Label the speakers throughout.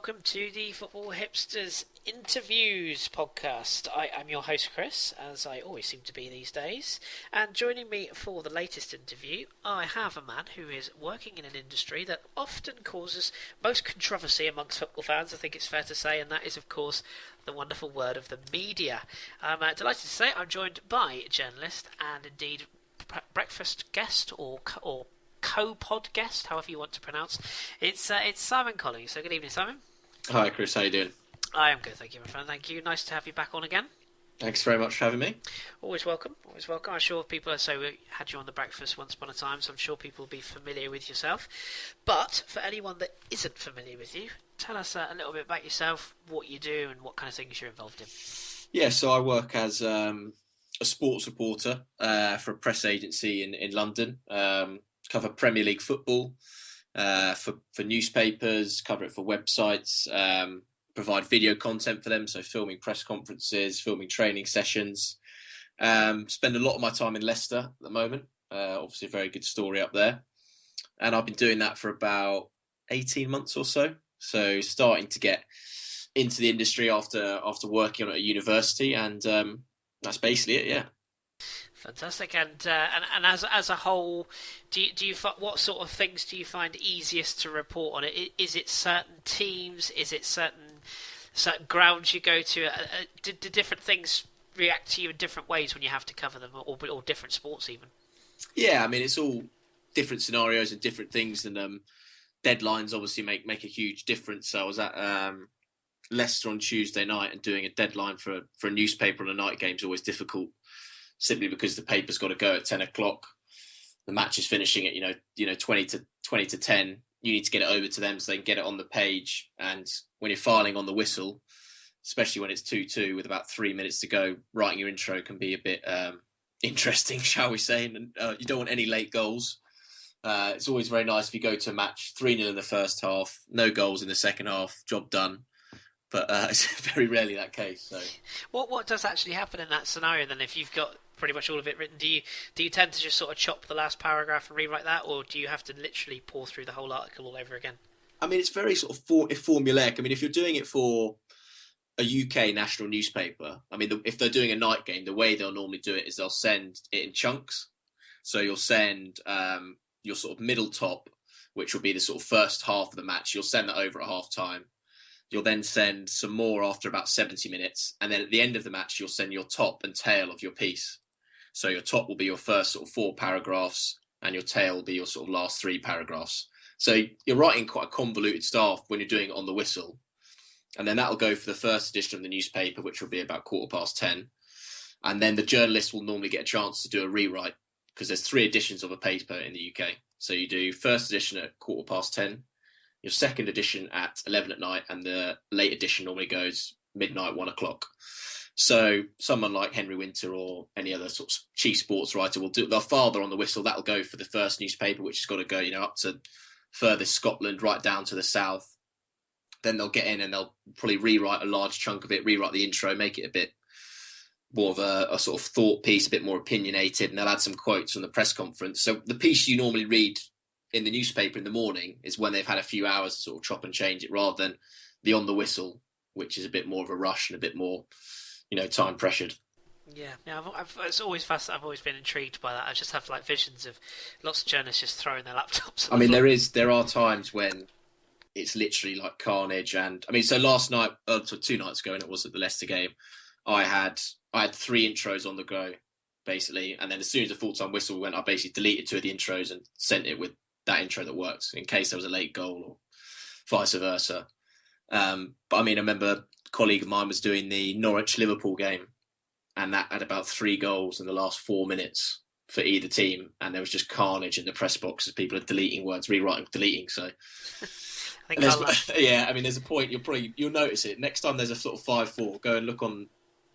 Speaker 1: welcome to the Football Hipsters Interviews podcast. I am your host Chris, as I always seem to be these days, and joining me for the latest interview, I have a man who is working in an industry that often causes most controversy amongst football fans, I think it's fair to say, and that is of course the wonderful word of the media. I'm delighted to say I'm joined by journalist and indeed breakfast guest or co-pod guest, however you want to pronounce. It's Simon Collings. So good evening, Simon.
Speaker 2: Hi, Chris. How you doing?
Speaker 1: I am good, thank you, my friend. Thank you. Nice to have you back on again.
Speaker 2: Thanks very much for having me.
Speaker 1: Always welcome. Always welcome. I'm sure people are so we had you on the breakfast once upon a time, so I'm sure people will be familiar with yourself. But for anyone that isn't familiar with you, tell us a little bit about yourself, what you do, and what kind of things you're involved in.
Speaker 2: Yeah, so I work as a sports reporter for a press agency in London. Cover Premier League football for newspapers, cover it for websites, provide video content for them, so filming press conferences, filming training sessions. Spend a lot of my time in Leicester at the moment. Obviously a very good story up there. And I've been doing that for about 18 months or so. So starting to get into the industry after working on it at university, and that's basically it, yeah.
Speaker 1: Fantastic, and as a whole, do you what sort of things do you find easiest to report on? Is it certain teams? Is it certain grounds you go to? Do different things react to you in different ways when you have to cover them, or different sports even?
Speaker 2: Yeah, I mean it's all different scenarios and different things, and deadlines obviously make a huge difference. So I was at Leicester on Tuesday night, and doing a deadline for a newspaper on a night game is always difficult, simply because the paper's got to go at 10 o'clock. The match is finishing at 20 to 10. You need to get it over to them so they can get it on the page. And when you're filing on the whistle, especially when it's 2-2 with about 3 minutes to go, writing your intro can be a bit interesting, shall we say. And you don't want any late goals. It's always very nice if you go to a match 3-0 in the first half, no goals in the second half, job done. But it's very rarely that case. So,
Speaker 1: what does actually happen in that scenario then? If you've got pretty much all of it written, do you tend to just sort of chop the last paragraph and rewrite that, or do you have to literally pour through the whole article all over again?
Speaker 2: I mean, it's very sort of formulaic. I mean, if you're doing it for a UK national newspaper, I mean, if they're doing a night game, the way they'll normally do it is they'll send it in chunks. So you'll send your sort of middle top, which will be the sort of first half of the match. You'll send that over at half time. You'll then send some more after about 70 minutes. And then at the end of the match, you'll send your top and tail of your piece. So your top will be your first sort of 4 paragraphs, and your tail will be your sort of last 3 paragraphs. So you're writing quite a convoluted stuff when you're doing it on the whistle. And then that'll go for the first edition of the newspaper, which will be about 10:15. And then the journalist will normally get a chance to do a rewrite, because there's 3 editions of a paper in the UK. So you do first edition at 10:15. Your second edition at 11 at night, and the late edition normally goes midnight, 1 o'clock. So someone like Henry Winter or any other sort of chief sports writer will do their father on the whistle. That'll go for the first newspaper, which has got to go, up to furthest Scotland, right down to the south. Then they'll get in and they'll probably rewrite a large chunk of it, rewrite the intro, make it a bit more of a sort of thought piece, a bit more opinionated, and they'll add some quotes from the press conference. So the piece you normally read in the newspaper in the morning is when they've had a few hours to sort of chop and change it, rather than the on the whistle, which is a bit more of a rush and a bit more, time pressured.
Speaker 1: Yeah, it's always fast. I've always been intrigued by that. I just have like visions of lots of journalists just throwing their laptops.
Speaker 2: I mean, there are times when it's literally like carnage, and I mean, so last night, 2 nights ago, and it was at the Leicester game, I had 3 intros on the go, basically, and then as soon as the full-time whistle went, I basically deleted 2 of the intros and sent it with that intro that works in case there was a late goal or vice versa. But I mean, I remember a colleague of mine was doing the Norwich-Liverpool game, and that had about 3 goals in the last 4 minutes for either team, and there was just carnage in the press box as people are deleting words, rewriting, deleting. So, yeah, I mean, there's a point you'll notice it next time. There's a sort of 5-4. Go and look on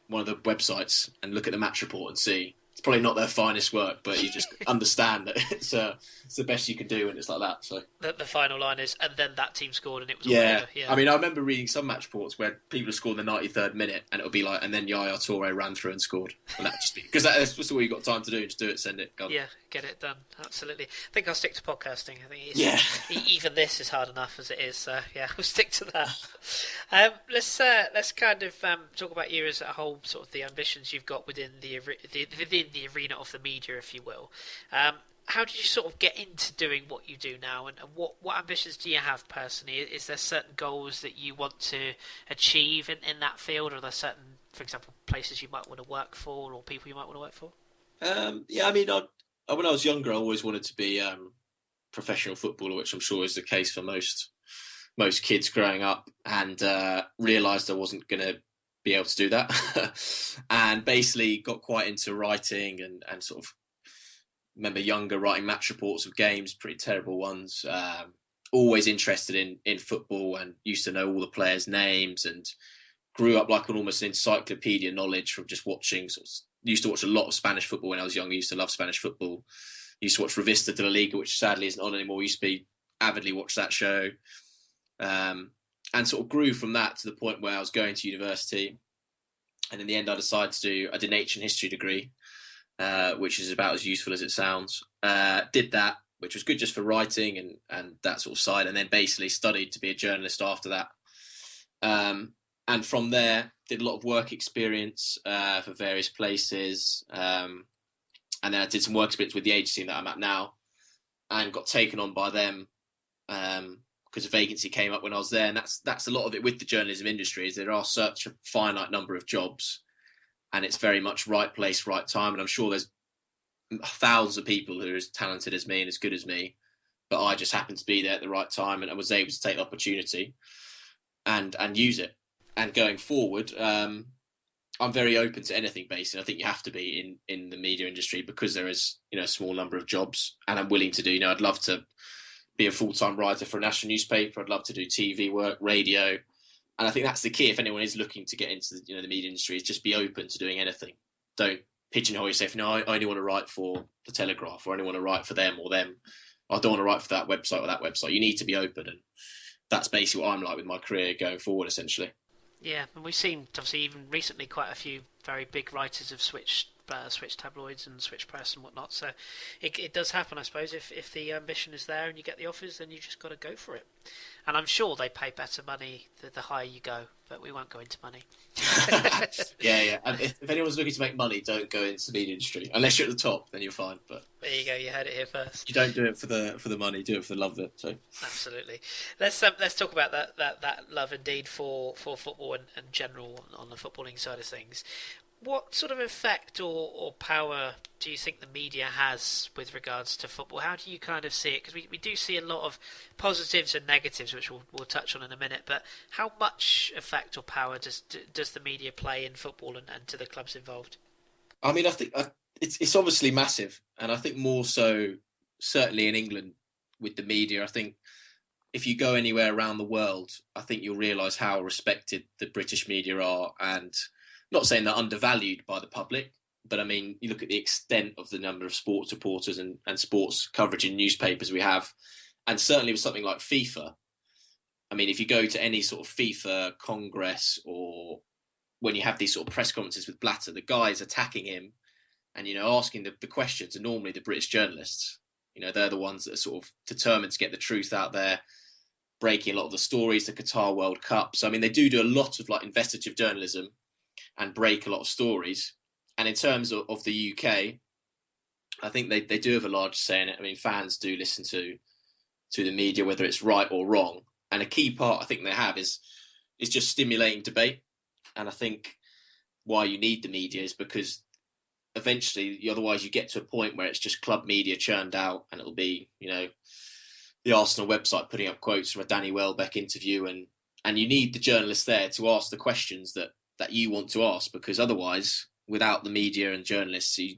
Speaker 2: one of the websites and look at the match report and see it's probably not their finest work, but you just understand that it's the best you can do when it's like that. So
Speaker 1: The final line is, and then that team scored, and it was all
Speaker 2: yeah,
Speaker 1: over. Yeah.
Speaker 2: I mean, I remember reading some match reports where people have scored in the 93rd minute, and it'll be like, and then Yaya Toure ran through and scored, and that would just be because that's just all you got time to do. Just do it, send it, go.
Speaker 1: Yeah, get it done. Absolutely. I think I'll stick to podcasting. I think
Speaker 2: Yeah.
Speaker 1: even this is hard enough as it is. So yeah, we'll stick to that. Let's kind of talk about you as a whole, sort of the ambitions you've got within within the arena of the media, if you will. How did you sort of get into doing what you do now, and what ambitions do you have personally? Is there certain goals that you want to achieve in that field, or are there certain, for example, places you might want to work for, or people you might want to work for?
Speaker 2: Yeah, I mean, when I was younger, I always wanted to be professional footballer, which I'm sure is the case for most kids growing up, and realised I wasn't going to be able to do that, and basically got quite into writing and sort of remember younger writing match reports of games, pretty terrible ones. Always interested in football and used to know all the players' names and grew up like an almost encyclopedia knowledge from just watching. Used to watch a lot of Spanish football when I was younger. Used to love Spanish football. Used to watch Revista de la Liga, which sadly isn't on anymore. Used to be avidly watch that show, and sort of grew from that to the point where I was going to university. And in the end, I did an ancient history degree, which is about as useful as it sounds. Did that, which was good just for writing and that sort of side, and then basically studied to be a journalist after that. And from there, did a lot of work experience for various places. And then I did some work experience with the agency that I'm at now and got taken on by them because a vacancy came up when I was there. And that's a lot of it with the journalism industry is there are such a finite number of jobs and it's very much right place, right time. And I'm sure there's thousands of people who are as talented as me and as good as me, but I just happened to be there at the right time and I was able to take the opportunity and use it. And going forward, I'm very open to anything, basically. I think you have to be in the media industry because there is, a small number of jobs, and I'm willing to do. I'd love to be a full-time writer for a national newspaper. I'd love to do TV work, radio, and I think that's the key. If anyone is looking to get into the media industry, is just be open to doing anything. Don't pigeonhole yourself. No, I only want to write for the Telegraph, or I only want to write for them or them. I don't want to write for that website or that website. You need to be open, and that's basically what I'm like with my career going forward, essentially.
Speaker 1: Yeah, and we've seen, obviously, even recently, quite a few very big writers have switched tabloids and switched press and whatnot. So it does happen, I suppose. If the ambition is there and you get the offers, then you just got to go for it. And I'm sure they pay better money the higher you go, but we won't go into money.
Speaker 2: Yeah. And if anyone's looking to make money, don't go into the media industry unless you're at the top. Then you're fine. But
Speaker 1: there you go. You heard it here first.
Speaker 2: You don't do it for the money. Do it for the love of it. So
Speaker 1: absolutely. Let's talk about that love indeed for football and general on the footballing side of things. What sort of effect or power do you think the media has with regards to football? How do you kind of see it? Because we do see a lot of positives and negatives, which we'll touch on in a minute. But how much effect or power does the media play in football and to the clubs involved?
Speaker 2: I mean, I think it's obviously massive, and I think more so certainly in England with the media. I think if you go anywhere around the world, I think you'll realise how respected the British media are, and not saying they're undervalued by the public, but I mean, you look at the extent of the number of sports reporters and sports coverage in newspapers we have, and certainly with something like FIFA. I mean, if you go to any sort of FIFA Congress or when you have these sort of press conferences with Blatter, the guys attacking him and, asking the questions are normally the British journalists. They're the ones that are sort of determined to get the truth out there, breaking a lot of the stories, the Qatar World Cup. So, I mean, they do a lot of like investigative journalism and break a lot of stories. And in terms of the UK, I think they do have a large say in it. I mean, fans do listen to the media, whether it's right or wrong. And a key part I think they have is just stimulating debate. And I think why you need the media is because eventually, otherwise you get to a point where it's just club media churned out and it'll be, the Arsenal website putting up quotes from a Danny Welbeck interview and you need the journalists there to ask the questions that you want to ask, because otherwise, without the media and journalists, it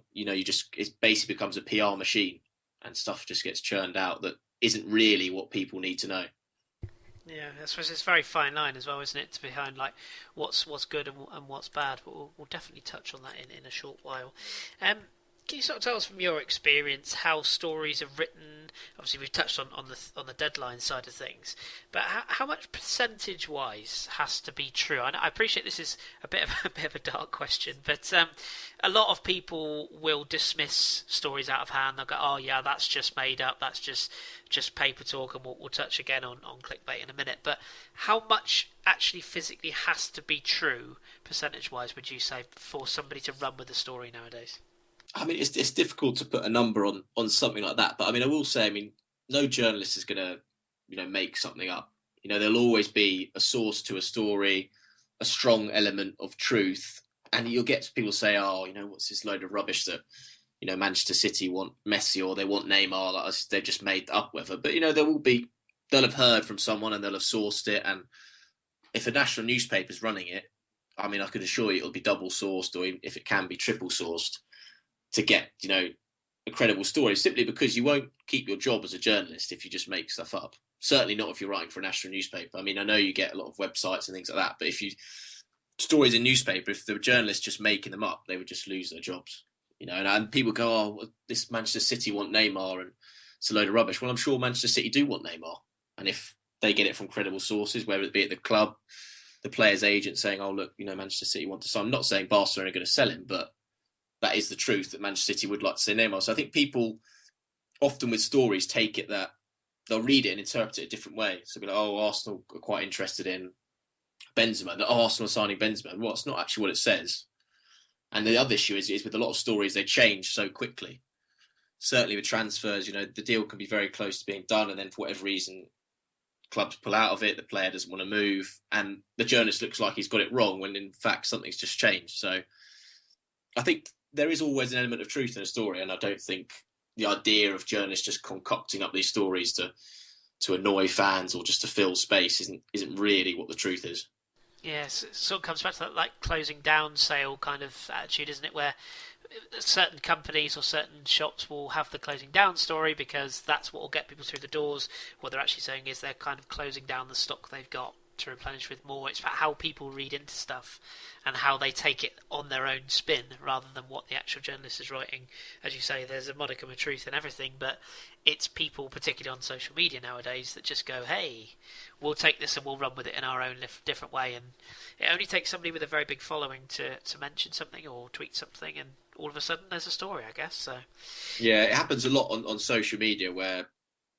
Speaker 2: basically becomes a PR machine and stuff just gets churned out that isn't really what people need to know.
Speaker 1: Yeah, I suppose it's a very fine line as well, isn't it, to behind like what's good and what's bad. But we'll definitely touch on that in a short while. Can you sort of tell us from your experience how stories are written? Obviously, we've touched on the deadline side of things, but how much percentage wise has to be true? I appreciate this is a bit of a dark question, but a lot of people will dismiss stories out of hand. They'll go, "Oh yeah, that's just made up. That's just paper talk," and we'll touch again on clickbait in a minute. But how much actually physically has to be true, percentage wise, would you say, for somebody to run with a story nowadays?
Speaker 2: I mean, it's difficult to put a number on something like that, but I mean, I will say, I mean, no journalist is going to, make something up. There'll always be a source to a story, a strong element of truth, and you'll get people say, "Oh, what's this load of rubbish that, Manchester City want Messi or they want Neymar? Like, they've just made up whatever." But they'll have heard from someone and they'll have sourced it, and if a national newspaper's running it, I mean, I can assure you it'll be double sourced, or if it can be triple sourced to get, a credible story, simply because you won't keep your job as a journalist if you just make stuff up. Certainly not if you're writing for a national newspaper. I mean, I know you get a lot of websites and things like that, but stories in newspaper, if the journalists just making them up, they would just lose their jobs. And people go, "Oh, well, this Manchester City want Neymar and it's a load of rubbish." Well, I'm sure Manchester City do want Neymar. And if they get it from credible sources, whether it be at the club, the player's agent saying, "Oh, look, Manchester City want to sign." I'm not saying Barcelona are going to sell him, but that is the truth, that Manchester City would like to say Neymar. So I think people often with stories take it that they'll read it and interpret it a different way. So be like, "Oh, Arsenal are quite interested in Benzema. That Arsenal are signing Benzema." Well, it's not actually what it says. And the other issue is with a lot of stories, they change so quickly. Certainly with transfers, the deal can be very close to being done, and then for whatever reason, clubs pull out of it, the player doesn't want to move, and the journalist looks like he's got it wrong when in fact something's just changed. So I think there is always an element of truth in a story, and I don't think the idea of journalists just concocting up these stories to annoy fans or just to fill space isn't really what the truth is.
Speaker 1: Yes, it sort of comes back to that like closing down sale kind of attitude, isn't it? Where certain companies or certain shops will have the closing down story because that's what will get people through the doors. What they're actually saying is they're kind of closing down the stock they've got to replenish with more. It's about how people read into stuff and how they take it on their own spin rather than what the actual journalist is writing. As you say, there's a modicum of truth in everything, but it's people, particularly on social media nowadays, that just go, "Hey, we'll take this and we'll run with it in our own different way." And it only takes somebody with a very big following to mention something or tweet something, and all of a sudden there's a story, I guess. So
Speaker 2: Yeah, it happens a lot on social media where,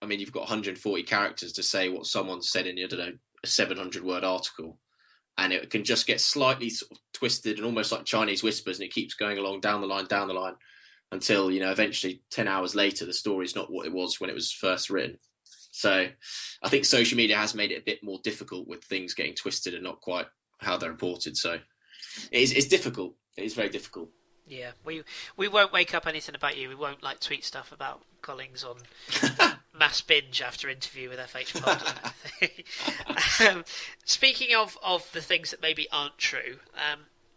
Speaker 2: I mean, you've got 140 characters to say what someone said in, I don't know, a 700-word article. And it can just get slightly sort of twisted and almost like Chinese whispers, and it keeps going along down the line until, eventually 10 hours later, the story's not what it was when it was first written. So I think social media has made it a bit more difficult with things getting twisted and not quite how they're reported. So it's difficult. It is very difficult.
Speaker 1: yeah, we won't wake up anything about you. We won't like tweet stuff about Collings on mass binge after interview with FH Pod. Speaking of the things that maybe aren't true,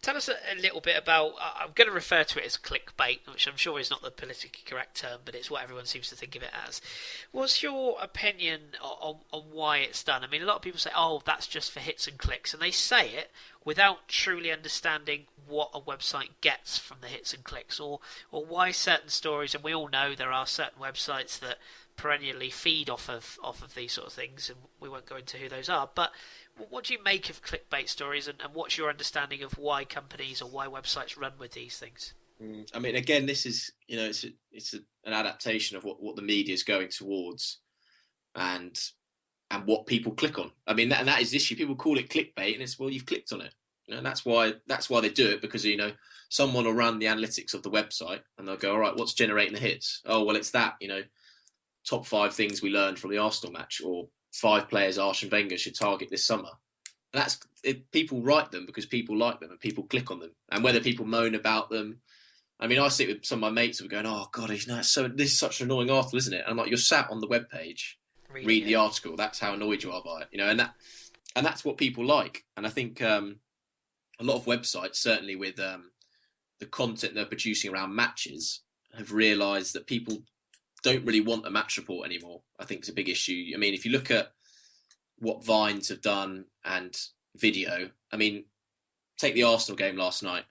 Speaker 1: tell us a little bit about. I'm going to refer to it as clickbait, which I'm sure is not the politically correct term, but it's what everyone seems to think of it as. What's your opinion on why it's done? I mean, a lot of people say, "Oh, that's just for hits and clicks," and they say it without truly understanding what a website gets from the hits and clicks, or why certain stories. And we all know there are certain websites that perennially feed off of these sort of things, and we won't go into who those are. But what do you make of clickbait stories, and what's your understanding of why companies or why websites run with these things?
Speaker 2: I mean, again, this is an adaptation of what the media is going towards, and what people click on. I mean, that is the issue. People call it clickbait, and it's, well, you've clicked on it. And that's why they do it, because someone will run the analytics of the website and they'll go, "All right, what's generating the hits? Oh, well, it's that top 5 things we learned from the Arsenal match, or 5 players Arsene Wenger should target this summer." And that's it. People write them because people like them and people click on them. And whether people moan about them, I mean, I sit with some of my mates who are going, "Oh God, this is such an annoying article, isn't it?" And I'm like, "You're sat on the webpage, read the article. That's how annoyed you are by it, and that's what people like." And I think a lot of websites, certainly with the content they're producing around matches, have realised that people don't really want a match report anymore. I think it's a big issue. I mean, if you look at what Vines have done and video, I mean, take the Arsenal game last night.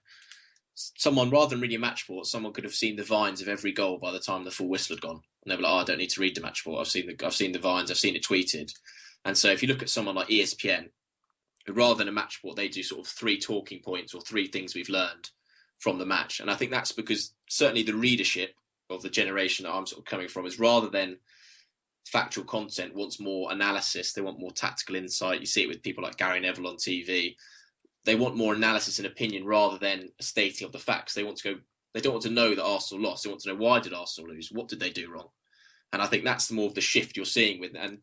Speaker 2: someone, rather than reading a match report, someone could have seen the vines of every goal by the time the full whistle had gone. And they were like, I don't need to read the match report. I've seen the vines. I've seen it tweeted. And so if you look at someone like ESPN, who rather than a match report, they do sort of 3 talking points or 3 things we've learned from the match. And I think that's because certainly the readership of the generation that I'm sort of coming from is, rather than factual content, wants more analysis. They want more tactical insight. You see it with people like Gary Neville on TV. They want more analysis and opinion rather than a stating of the facts. They don't want to know that Arsenal lost. They want to know, why did Arsenal lose? What did they do wrong? And I think that's the more of the shift you're seeing with. And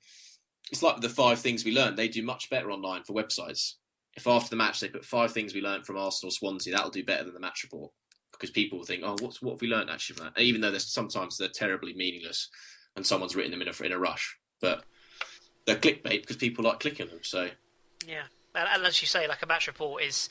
Speaker 2: it's like the 5 things we learned. They do much better online for websites. If after the match they put 5 things we learned from Arsenal Swansea, that'll do better than the match report, because people will think, oh, what have we learned actually from that? And even though sometimes they're terribly meaningless and someone's written them in a rush, but they're clickbait because people like clicking them. So
Speaker 1: yeah, and as you say, like a match report is,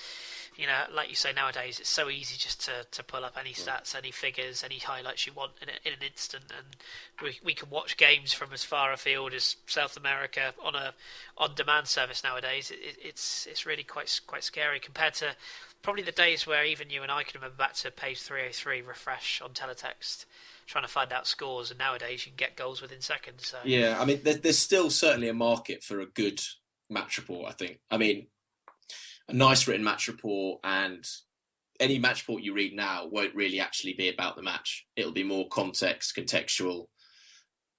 Speaker 1: like you say, nowadays it's so easy just to pull up any stats, any figures, any highlights you want in an instant, and we can watch games from as far afield as South America on a on-demand service nowadays. It's really quite scary compared to probably the days where even you and I can remember back to page 303 refresh on teletext, trying to find out scores, and nowadays you can get goals within seconds. So.
Speaker 2: Yeah, I mean, there's still certainly a market for a good match report, I think. I mean, a nice written match report, and any match report you read now won't really actually be about the match. It'll be more contextual,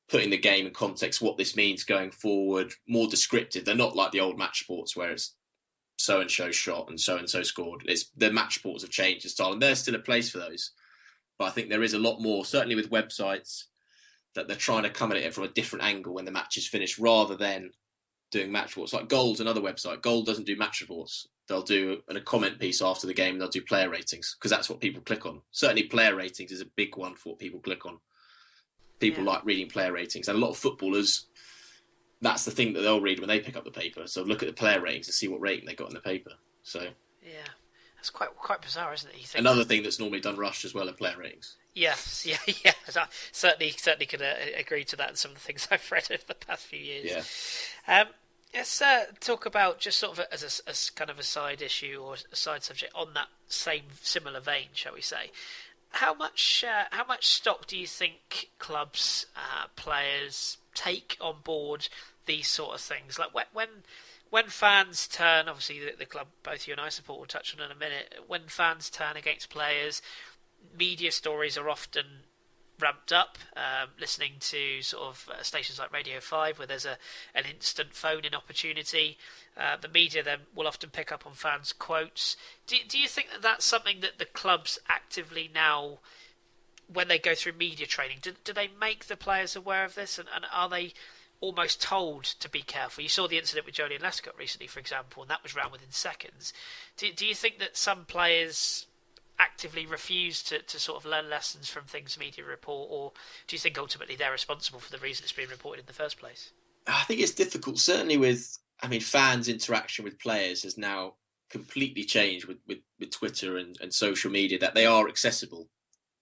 Speaker 2: putting the game in context, what this means going forward, more descriptive. They're not like the old match reports where it's so-and-so shot and so-and-so scored. The match reports have changed in style, and there's still a place for those. But I think there is a lot more, certainly with websites, that they're trying to come at it from a different angle when the match is finished, rather than doing match reports. Like Goal's another website. Goal doesn't do match reports. They'll do a comment piece after the game, and they'll do player ratings, because that's what people click on. Certainly player ratings is a big one for what people click on. People like reading player ratings. And a lot of footballers, that's the thing that they'll read when they pick up the paper. So look at the player ratings and see what rating they got in the paper. So
Speaker 1: yeah. It's quite bizarre, isn't it? You think
Speaker 2: another thing that's normally done rushed as well in player ratings.
Speaker 1: Yes, yeah. I certainly can agree to that in some of the things I've read over the past few years.
Speaker 2: Yeah.
Speaker 1: Let's talk about, just sort of as kind of a side issue or a side subject on that similar vein, shall we say? How much stock do you think clubs, players take on board these sort of things? Like when fans turn, obviously the club both you and I support, we'll touch on in a minute, when fans turn against players, media stories are often ramped up, listening to sort of stations like Radio 5 where there's an instant phone-in opportunity. The media then will often pick up on fans' quotes. Do you think that that's something that the clubs actively now, when they go through media training, do they make the players aware of this, and are they almost told to be careful? You saw the incident with Joleon Lescott recently, for example, and that was round within seconds. Do you think that some players actively refuse to sort of learn lessons from things media report, or do you think ultimately they're responsible for the reason it's being reported in the first place?
Speaker 2: I think it's difficult, certainly fans' interaction with players has now completely changed with Twitter and social media, that they are accessible.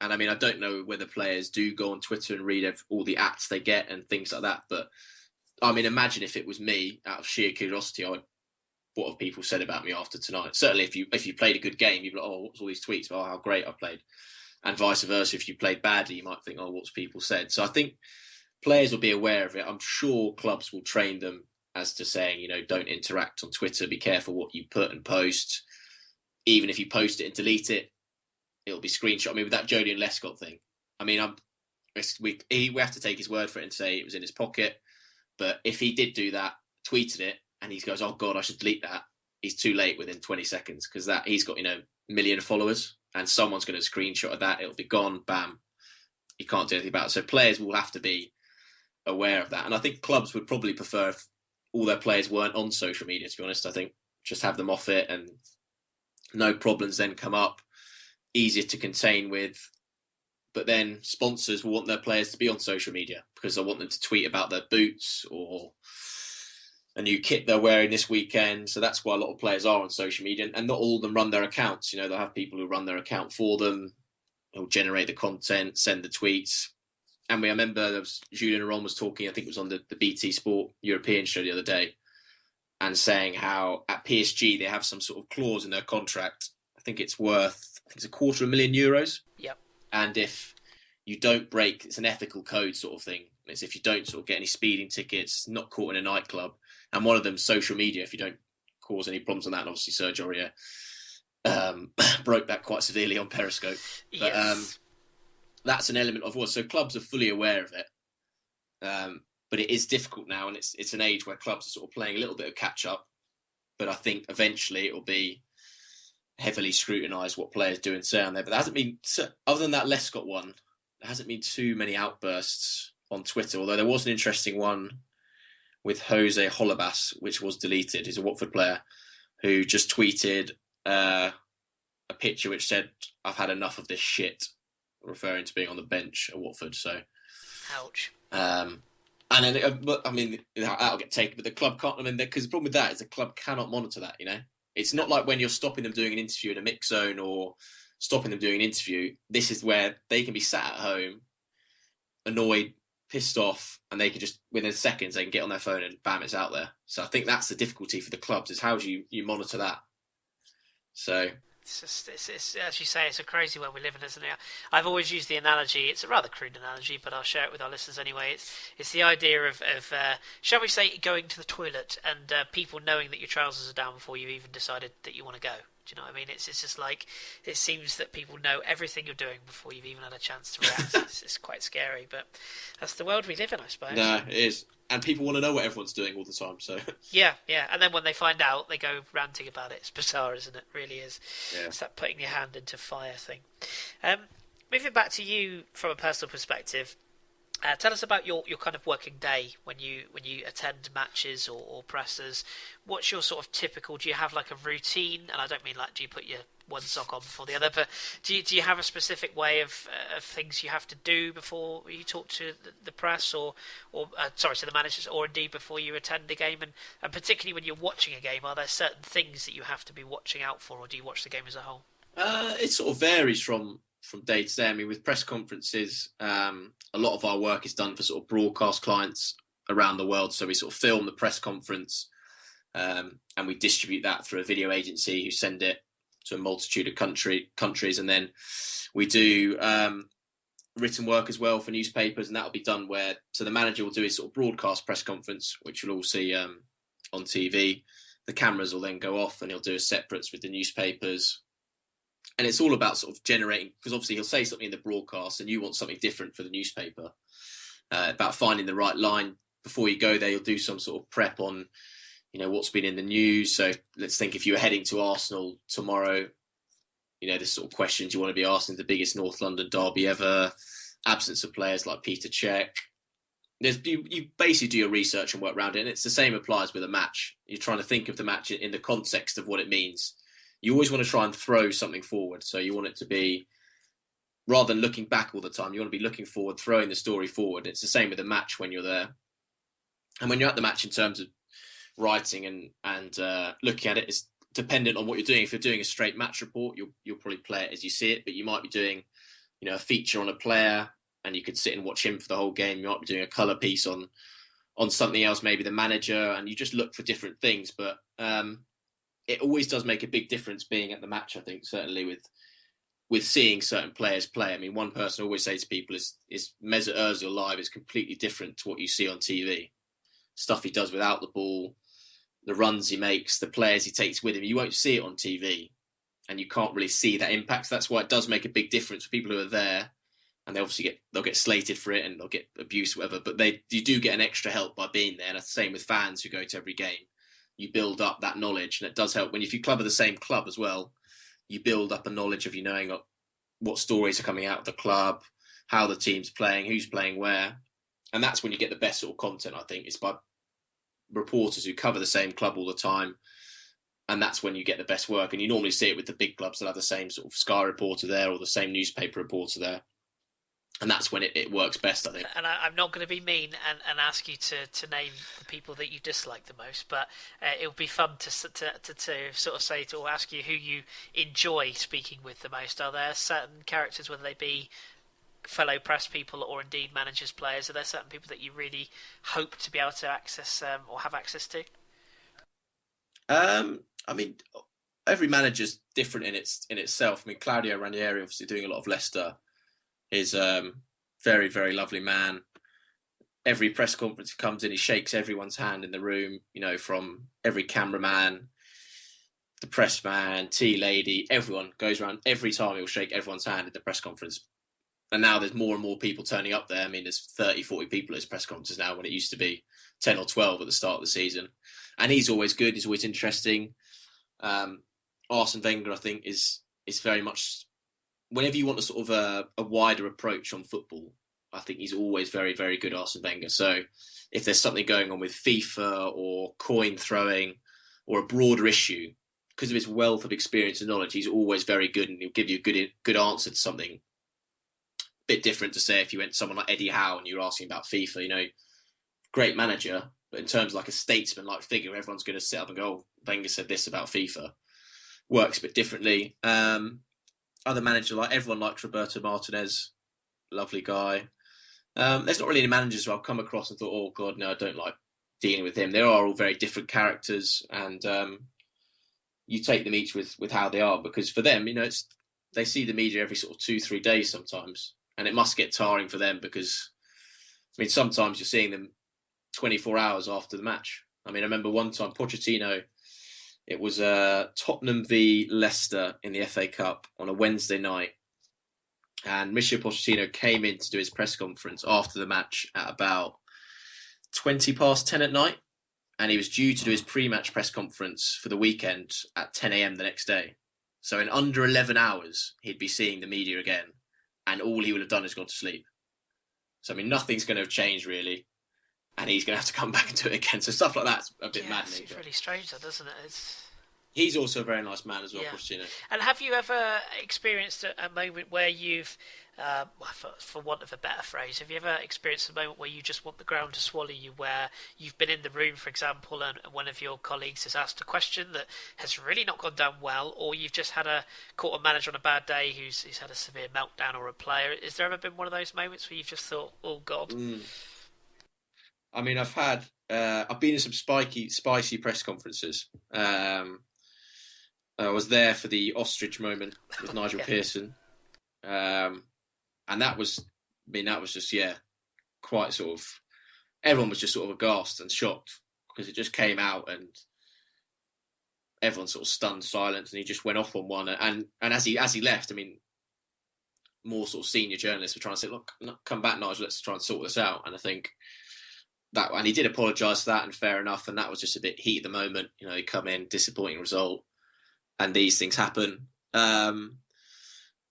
Speaker 2: And I mean, I don't know whether players do go on Twitter and read all the ads they get and things like that. But I mean, imagine if it was me, out of sheer curiosity, what have people said about me after tonight? Certainly, if you played a good game, you'd be like, oh, what's all these tweets? Oh, how great I played. And vice versa, if you played badly, you might think, oh, what's people said? So I think players will be aware of it. I'm sure clubs will train them as to saying, don't interact on Twitter. Be careful what you put and post. Even if you post it and delete it, it'll be screenshot. I mean, with that Joleon Lescott thing, I mean, we have to take his word for it and say it was in his pocket. But if he did do that, tweeted it, and he goes, oh God, I should delete that, he's too late within 20 seconds, because he's got, a million followers, and someone's going to screenshot of that. It'll be gone, bam. You can't do anything about it. So players will have to be aware of that. And I think clubs would probably prefer if all their players weren't on social media, to be honest. I think just have them off it, and no problems then come up, easier to contain with. But then sponsors will want their players to be on social media because they want them to tweet about their boots or a new kit they're wearing this weekend. So that's why a lot of players are on social media, and not all of them run their accounts. They'll have people who run their account for them, who'll generate the content, send the tweets. And I remember there was Julien Aron was talking, I think it was on the BT Sport European show the other day, and saying how at PSG they have some sort of clause in their contract. I think it's worth think it's €250,000.
Speaker 1: Yep.
Speaker 2: And if you don't break, it's an ethical code sort of thing. It's if you don't sort of get any speeding tickets, not caught in a nightclub, and one of them social media. If you don't cause any problems on that, and obviously Sergio Aurier broke that quite severely on Periscope. But
Speaker 1: Yes.
Speaker 2: That's an element of what. So clubs are fully aware of it, but it is difficult now, and it's an age where clubs are sort of playing a little bit of catch up. But I think eventually it will be heavily scrutinised what players do and say on there. But there hasn't been, other than that Lescott one, there hasn't been too many outbursts on Twitter, although there was an interesting one with Jose Holebas, which was deleted. He's a Watford player who just tweeted a picture which said, "I've had enough of this shit," referring to being on the bench at Watford. So,
Speaker 1: ouch.
Speaker 2: And then, I mean, that'll get taken, but the club can't. I mean, because the problem with that is the club cannot monitor that. You know, it's not like when you're stopping them doing an interview in a mix zone or stopping them doing an interview. This is where they can be sat at home, annoyed, pissed off, and they can just within seconds they can get on their phone and bam, it's out there. So I think that's the difficulty for the clubs is how do you monitor that. So
Speaker 1: It's just, it's as you say, it's a crazy world we live in, isn't it? I've always used the analogy. It's a rather crude analogy, but I'll share it with our listeners anyway. It's the idea of shall we say, going to the toilet and people knowing that your trousers are down before you even decided that you want to go. Do you know what I mean? It's just like it seems that people know everything you're doing before you've even had a chance to react. It's quite scary, but that's the world we live in, I suppose.
Speaker 2: no, it is, and people want to know what everyone's doing all the time. So
Speaker 1: Yeah, and then when they find out, they go ranting about it. It's bizarre, isn't it? It really is.
Speaker 2: yeah.
Speaker 1: It's that putting your hand into fire thing. Moving back to you from a personal perspective, tell us about your kind of working day when you attend matches or presses. What's your sort of typical? Do you have like a routine? And I don't mean like do you put your one sock on before the other, but do you have a specific way of things you have to do before you talk to the press or sorry, to the managers, or indeed before you attend a game? And particularly when you're watching a game, are there certain things that you have to be watching out for, or do you watch the game as a whole?
Speaker 2: It sort of varies from day to day. I mean, with press conferences, a lot of our work is done for sort of broadcast clients around the world. So we sort of film the press conference and we distribute that through a video agency who send it to a multitude of countries. And then we do written work as well for newspapers, and that'll be done so the manager will do his sort of broadcast press conference, which you'll all see on TV. The cameras will then go off and he'll do a separates with the newspapers. And it's all about sort of generating, because obviously he'll say something in the broadcast and you want something different for the newspaper, about finding the right line. Before you go there, you'll do some sort of prep on, what's been in the news. So let's think if you were heading to Arsenal tomorrow, the sort of questions you want to be asking, the biggest North London derby ever, absence of players like Peter Cech. You basically do your research and work around it. And it's the same applies with a match. You're trying to think of the match in the context of what it means. You always want to try and throw something forward. So you want it to be, rather than looking back all the time, you want to be looking forward, throwing the story forward. It's the same with a match when you're there. And when you're at the match, in terms of writing and looking at it, it's dependent on what you're doing. If you're doing a straight match report, you'll probably play it as you see it. But you might be doing, a feature on a player, and you could sit and watch him for the whole game. You might be doing a colour piece on something else, maybe the manager, and you just look for different things. But it always does make a big difference being at the match, I think, certainly with seeing certain players play. I mean, one person I always say to people is Mesut Ozil live is completely different to what you see on TV. Stuff he does without the ball, the runs he makes, the players he takes with him. You won't see it on TV, and you can't really see that impact. So that's why it does make a big difference for people who are there, and they'll get slated for it and they'll get abuse, whatever. But you do get an extra help by being there. And that's the same with fans who go to every game. You build up that knowledge, and it does help if you club at the same club as well. You build up a knowledge of knowing what stories are coming out of the club, how the team's playing, who's playing where, and that's when you get the best sort of content. I think it's by reporters who cover the same club all the time, and that's when you get the best work. And you normally see it with the big clubs that have the same sort of Sky reporter there or the same newspaper reporter there. And that's when it works best, I think.
Speaker 1: And I'm not going to be mean and ask you to name the people that you dislike the most, but it would be fun to sort of say or ask you who you enjoy speaking with the most. Are there certain characters, whether they be fellow press people or indeed managers, players, are there certain people that you really hope to be able to access or have access to?
Speaker 2: I mean, every manager's different in itself. I mean, Claudio Ranieri, obviously doing a lot of Leicester, is very, very lovely man. Every press conference he comes in, he shakes everyone's hand in the room, from every cameraman, the press man, tea lady, everyone goes around. Every time he'll shake everyone's hand at the press conference. And now there's more and more people turning up there. I mean, there's 30, 40 people at his press conferences now when it used to be 10 or 12 at the start of the season. And he's always good. He's always interesting. Arsene Wenger, I think, is very much, whenever you want a sort of a wider approach on football, I think he's always very, very good, Arsene Wenger. So if there's something going on with FIFA or coin throwing or a broader issue, because of his wealth of experience and knowledge, he's always very good, and he'll give you a good answer to something. A bit different to say if you went to someone like Eddie Howe and you were asking about FIFA, great manager, but in terms of like a statesman-like figure, everyone's going to sit up and go, oh, Wenger said this about FIFA. Works a bit differently. Other managers, everyone likes Roberto Martinez, lovely guy. There's not really any managers who I've come across and thought, oh God, no, I don't like dealing with him. They are all very different characters, and you take them each with how they are, because for them, they see the media every sort of 2-3 days sometimes, and it must get tiring for them because, sometimes you're seeing them 24 hours after the match. I remember one time Pochettino, it was Tottenham v Leicester in the FA Cup on a Wednesday night. And Michel Pochettino came in to do his press conference after the match at about 20 past 10 at night. And he was due to do his pre-match press conference for the weekend at 10 a.m. the next day. So in under 11 hours, he'd be seeing the media again. And all he would have done is gone to sleep. So, nothing's going to have changed really. And he's going to have to come back and do it again. So stuff like that's a bit maddening.
Speaker 1: It's really strange, though, doesn't it?
Speaker 2: He's also a very nice man as well, Pochettino.
Speaker 1: And have you ever experienced a moment where you've, for want of a better phrase, have you ever experienced a moment where you just want the ground to swallow you, where you've been in the room, for example, and one of your colleagues has asked a question that has really not gone down well, or you've just caught a manager on a bad day who's had a severe meltdown, or a player? Has there ever been one of those moments where you've just thought, oh God?
Speaker 2: I've been in some spicy press conferences. I was there for the ostrich moment with Nigel Pearson. And that was just, quite sort of, everyone was just sort of aghast and shocked because it just came out and everyone sort of stunned silence, and he just went off on one. And as he left, more sort of senior journalists were trying to say, look, come back, Nigel, let's try and sort this out. And I think and he did apologise for that, and fair enough. And that was just a bit heat of the moment. He come in, disappointing result. And these things happen. I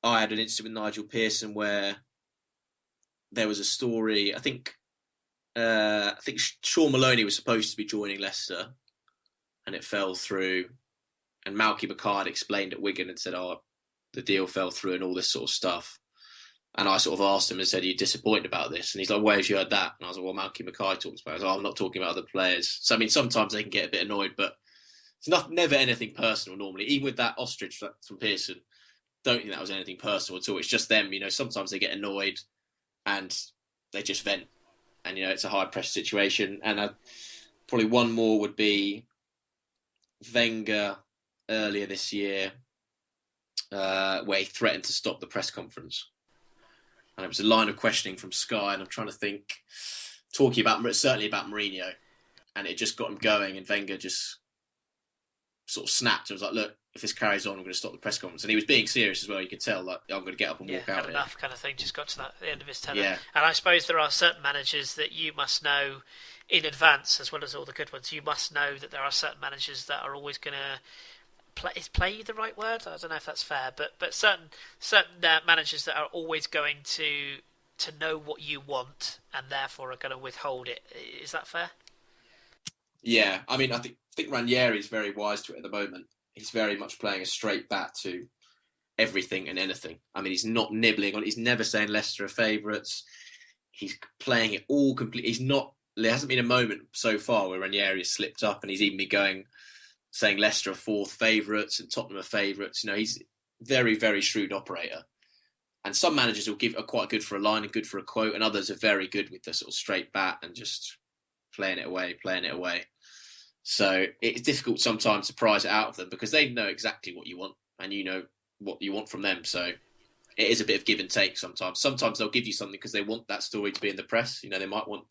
Speaker 2: had an incident with Nigel Pearson where there was a story. I think Sean Maloney was supposed to be joining Leicester, and it fell through. And Malky Mackay explained at Wigan and said, "Oh, the deal fell through," and all this sort of stuff. And I sort of asked him and said, "Are you disappointed about this?" And he's like, "Where have you heard that?" And I was like, "Well, Malky Mackay talks about it." I was like, "I'm not talking about other players." So sometimes they can get a bit annoyed, but it's never anything personal normally. Even with that ostrich from Pearson, don't think that was anything personal at all. It's just them, sometimes they get annoyed and they just vent. And, it's a high pressure situation. And probably one more would be Wenger earlier this year, where he threatened to stop the press conference. And it was a line of questioning from Sky, and I'm trying to think, certainly about Mourinho. And it just got him going, and Wenger just sort of snapped and was like, look, if this carries on, I'm going to stop the press conference. And he was being serious as well. You could tell, like, I'm going to get up and walk out.
Speaker 1: Enough kind of thing. Just got to the end of his tenure.
Speaker 2: Yeah.
Speaker 1: And I suppose there are certain managers that you must know in advance, as well as all the good ones. You must know that there are certain managers that are always going to play the right word? I don't know if that's fair, but certain managers that are always going to know what you want and therefore are going to withhold it. Is that fair?
Speaker 2: Yeah, I think Ranieri is very wise to it at the moment. He's very much playing a straight bat to everything and anything. He's not nibbling on. He's never saying Leicester are favourites. He's playing it all completely. There hasn't been a moment so far where Ranieri has slipped up, and he's even been saying Leicester are fourth favourites and Tottenham are favourites. He's a very, very shrewd operator. And some managers are quite good for a line and good for a quote, and others are very good with the sort of straight bat and just playing it away. So it's difficult sometimes to prize it out of them because they know exactly what you want and you know what you want from them. So it is a bit of give and take sometimes. Sometimes they'll give you something because they want that story to be in the press. You know, they might want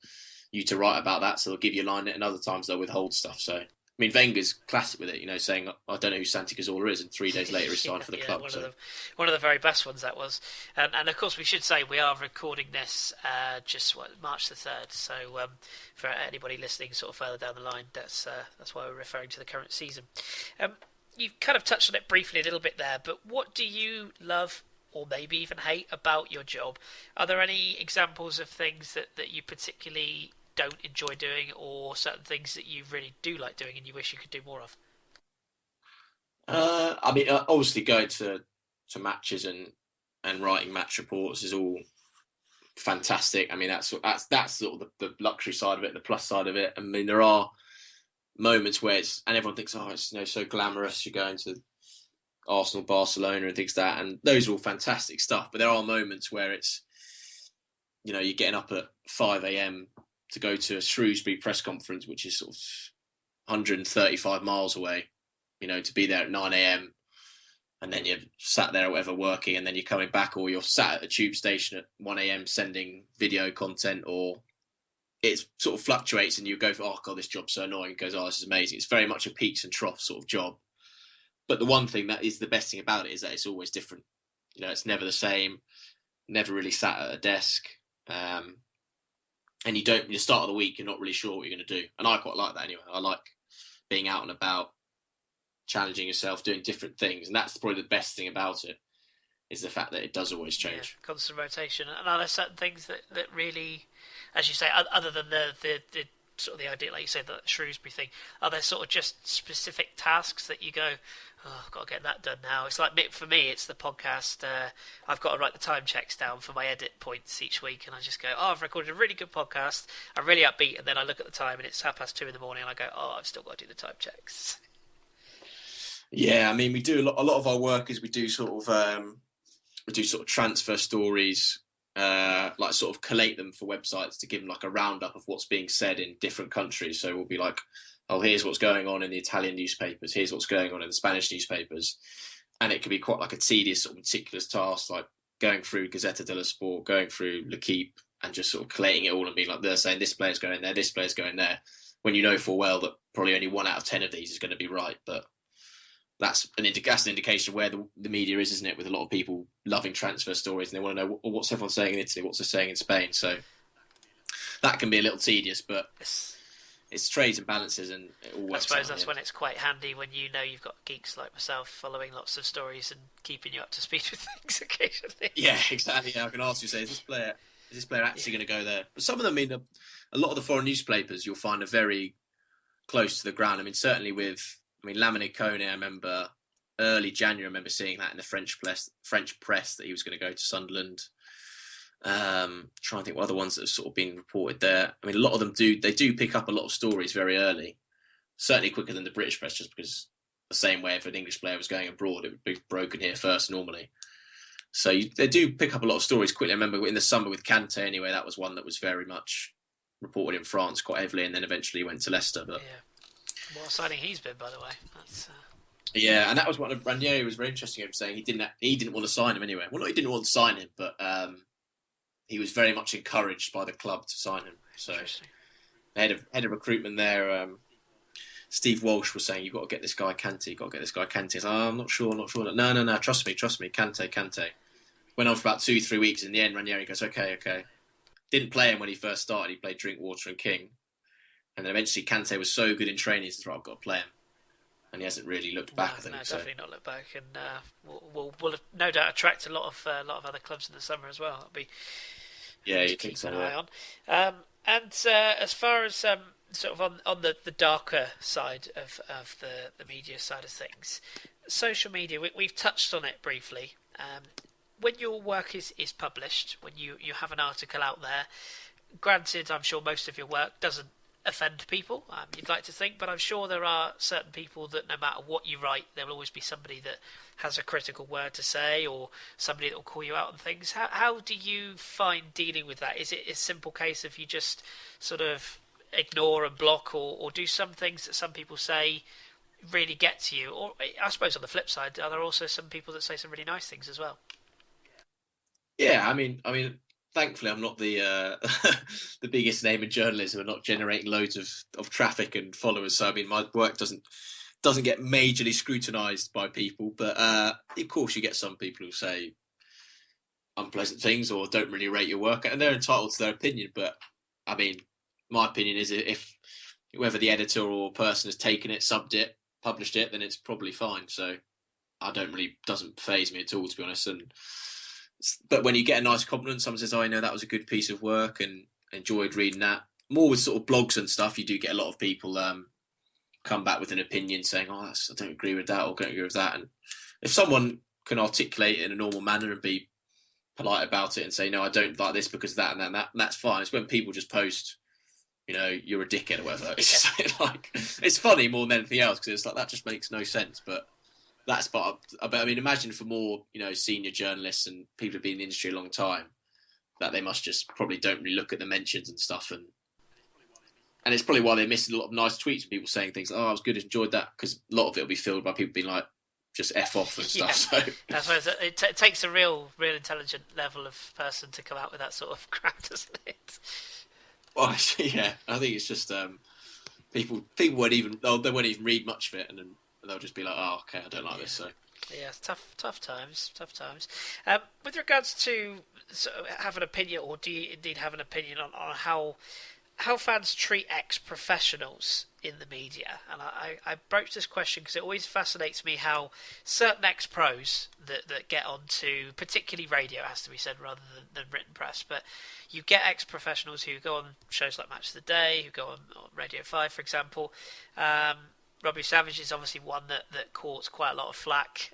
Speaker 2: you to write about that, so they'll give you a line, and other times they'll withhold stuff. So, I mean, Wenger's classic with it, you know, saying, I don't know who Santi Cazorla is, and 3 days later he's signed for the club.
Speaker 1: One of the very best ones that was. And of course, we should say we are recording this March the 3rd. So for anybody listening sort of further down the line, that's why we're referring to the current season. You've kind of touched on it briefly a little bit there, but what do you love or maybe even hate about your job? Are there any examples of things that you particularly don't enjoy doing, or certain things that you really do like doing and you wish you could do more of?
Speaker 2: I mean, obviously going to matches and writing match reports is all fantastic. I mean, that's sort of the luxury side of it, the plus side of it. I mean, there are moments where and everyone thinks, oh, it's so glamorous. You're going to Arsenal, Barcelona, and things like that, and those are all fantastic stuff. But there are moments where it's, you're getting up at 5 a.m. to go to a Shrewsbury press conference, which is sort of 135 miles away, to be there at 9 a.m. and then you're sat there or whatever working, and then you're coming back, or you're sat at a tube station at 1 a.m. sending video content, or it sort of fluctuates, and you go, oh God, this job's so annoying. It goes, oh, this is amazing. It's very much a peaks and troughs sort of job. But the one thing that is the best thing about it is that it's always different. It's never the same, never really sat at a desk. And you start of the week, you're not really sure what you're going to do. And I quite like that anyway. I like being out and about, challenging yourself, doing different things. And that's probably the best thing about it, is the fact that it does always change.
Speaker 1: Yeah, constant rotation. And are there certain things that really, as you say, other than the sort of the idea, like you said, the Shrewsbury thing, are there sort of just specific tasks that you go, oh, I've got to get that done now? It's like, for me, it's the podcast. I've got to write the time checks down for my edit points each week, and I just go, oh, I've recorded a really good podcast. I'm really upbeat, and then I look at the time, and it's 2:30 in the morning, and I go, oh, I've still got to do the time checks.
Speaker 2: Yeah, I mean, we do a lot of our work is we do sort of transfer stories, like sort of collate them for websites to give them like a roundup of what's being said in different countries. So we'll be like, oh, here's what's going on in the Italian newspapers, here's what's going on in the Spanish newspapers. And it can be quite like a tedious sort of meticulous task, like going through Gazzetta dello Sport, going through L'Equipe, and just sort of collating it all and being like, they're saying this player's going there, this player's going there, when you know full well that probably only 1 out of 10 of these is going to be right. But that's an indication of where the media is, isn't it? With a lot of people loving transfer stories, and they want to know what's everyone saying in Italy, what's they saying in Spain. So that can be a little tedious, but it's trades and balances, and it all works. I
Speaker 1: suppose that's when it's quite handy when you've got geeks like myself following lots of stories and keeping you up to speed with things occasionally.
Speaker 2: Yeah, exactly. I can ask you, say, is this player actually going to go there? But some of them, I mean, a lot of the foreign newspapers you'll find are very close to the ground. I mean, certainly Lamine Kone, I remember early January, I remember seeing that in the French press that he was going to go to Sunderland. Trying to think what other ones that have sort of been reported there. I mean, a lot of them do pick up a lot of stories very early, certainly quicker than the British press, just because the same way if an English player was going abroad, it would be broken here first normally. So they do pick up a lot of stories quickly. I remember in the summer with Kante anyway, that was one that was very much reported in France quite heavily, and then eventually went to Leicester. But
Speaker 1: yeah. What a signing he's been, by the way. That's
Speaker 2: yeah, and that was one of Ranieri was very interesting. Him saying he didn't want to sign him anyway. Well, not he didn't want to sign him, but he was very much encouraged by the club to sign him. So the head of recruitment there, Steve Walsh, was saying, "You've got to get this guy Kante. You've got to get this guy Kante." He's like, "Oh, I'm not sure. No. Trust me. Kante." Went on for about 2-3 weeks. In the end, Ranieri goes, "Okay." Didn't play him when he first started. He played Drinkwater and King, and then eventually Kante was so good in training, he said, "Right, I've got to play him." And he hasn't really looked back. I think
Speaker 1: definitely not looked back, and will no doubt attract a lot of other clubs in the summer as well. That'll be
Speaker 2: you think so?
Speaker 1: An eye on. And as far as sort of on the darker side of the media side of things, social media, we've touched on it briefly. When your work is published, when you have an article out there, granted, I'm sure most of your work doesn't offend people, you'd like to think, but I'm sure there are certain people that no matter what you write, there will always be somebody that has a critical word to say, or somebody that will call you out on things. How do you find dealing with that? Is it a simple case of you just sort of ignore and block, or do some things that some people say really get to you? Or I suppose on the flip side, are there also some people that say some really nice things as well?
Speaker 2: Yeah, thankfully, I'm not the the biggest name in journalism and not generating loads of traffic and followers. So I mean, my work doesn't get majorly scrutinised by people. But of course, you get some people who say unpleasant things or don't really rate your work, and they're entitled to their opinion. But I mean, my opinion is if whether the editor or person has taken it, subbed it, published it, then it's probably fine. So I don't really doesn't faze me at all, to be honest. But when you get a nice compliment, someone says, "Oh, I know that was a good piece of work and enjoyed reading that." More with sort of blogs and stuff, you do get a lot of people come back with an opinion saying, "Oh, I don't agree with that," or "don't agree with that." And if someone can articulate it in a normal manner and be polite about it and say, "No, I don't like this because of that and that," and that's fine. It's when people just post, "You're a dickhead" or whatever. It's just like it's funny more than anything else because it's like that just makes no sense, but. That's part of, I mean, imagine for more, senior journalists and people who've been in the industry a long time, that they must just probably don't really look at the mentions and stuff. And it's probably why they missed a lot of nice tweets from people saying things like, "Oh, I was good, enjoyed that," because a lot of it will be filled by people being like, just F off and stuff. So
Speaker 1: that's why it takes a real intelligent level of person to come out with that sort of crap, doesn't it?
Speaker 2: Well, yeah, I think it's just people won't even they won't even read much of it, and then they'll just be like, "Oh, okay, I don't like this." So
Speaker 1: yeah, it's tough times. With regards to have an opinion, or do you indeed have an opinion on how fans treat ex-professionals in the media? And I broach this question because it always fascinates me how certain ex-pros that get onto, particularly radio, has to be said, rather than written press, but you get ex-professionals who go on shows like Match of the Day, who go on Radio 5, for example. Robbie Savage is obviously one that caught quite a lot of flack.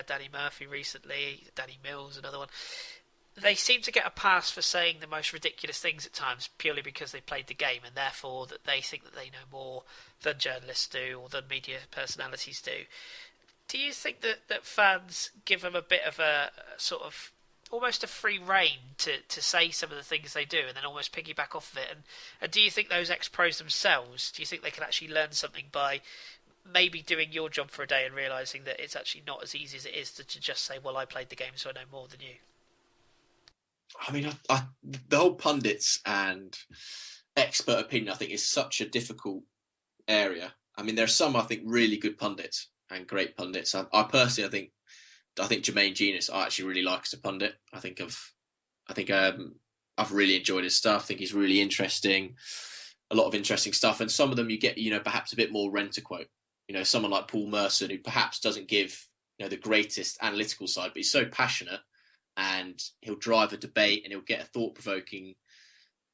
Speaker 1: Danny Murphy recently, Danny Mills, another one. They seem to get a pass for saying the most ridiculous things at times purely because they played the game, and therefore that they think that they know more than journalists do or than media personalities do. Do you think that fans give them a bit of a sort of almost a free rein to say some of the things they do and then almost piggyback off of it? And do you think those ex-pros themselves, do you think they can actually learn something by maybe doing your job for a day and realising that it's actually not as easy as it is to just say, "Well, I played the game, so I know more than you"?
Speaker 2: I mean, the whole pundits and expert opinion, I think, is such a difficult area. I mean, there are some, I think, really good pundits and great pundits. I personally, I think Jermaine Genius, I actually really like as a pundit. I've really enjoyed his stuff. I think he's really interesting, a lot of interesting stuff. And some of them you get, perhaps a bit more rent a quote. Someone like Paul Merson, who perhaps doesn't give, the greatest analytical side, but he's so passionate and he'll drive a debate and he'll get a thought-provoking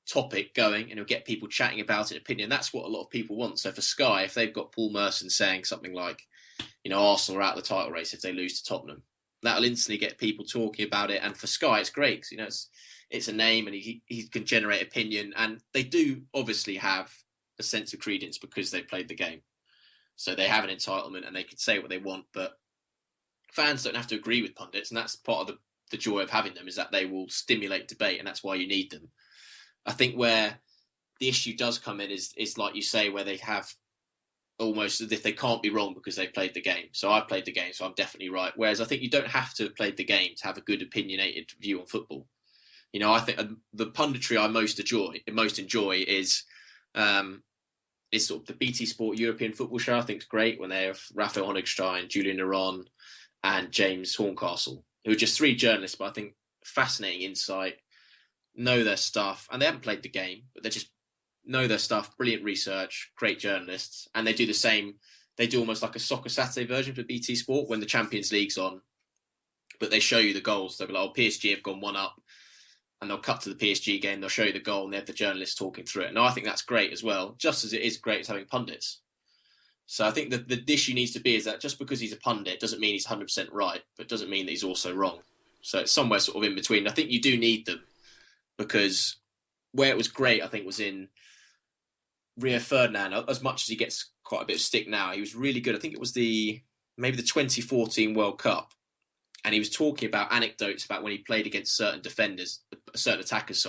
Speaker 2: topic going and he'll get people chatting about an opinion. That's what a lot of people want. So for Sky, if they've got Paul Merson saying something like, Arsenal are out of the title race if they lose to Tottenham, that'll instantly get people talking about it. And for Sky, it's great because, it's a name and he can generate opinion. And they do obviously have a sense of credence because they played the game. So they have an entitlement and they can say what they want, but fans don't have to agree with pundits. And that's part of the joy of having them, is that they will stimulate debate, and that's why you need them. I think where the issue does come in is like you say, where they have almost as if they can't be wrong because they played the game. So I've played the game, so I'm definitely right. Whereas I think you don't have to have played the game to have a good opinionated view on football. I think the punditry I most enjoy is sort of the BT Sport European Football Show. I think it's great when they have Raphael Honigstein, Julian Naron, and James Horncastle, who are just three journalists, but I think fascinating insight, know their stuff, and they haven't played the game, but they just know their stuff, brilliant research, great journalists, and they do the same. They do almost like a Soccer Saturday version for BT Sport when the Champions League's on, but they show you the goals. They'll be like, "Oh, PSG have gone 1-up," and they'll cut to the PSG game, they'll show you the goal, and they have the journalists talking through it. Now, I think that's great as well, just as it is great as having pundits. So I think that the issue needs to be is that just because he's a pundit doesn't mean he's 100% right, but doesn't mean that he's also wrong. So it's somewhere sort of in between. I think you do need them, because where it was great, I think, was in Rio Ferdinand. As much as he gets quite a bit of stick now, he was really good. I think it was maybe the 2014 World Cup, and he was talking about anecdotes about when he played against certain attackers,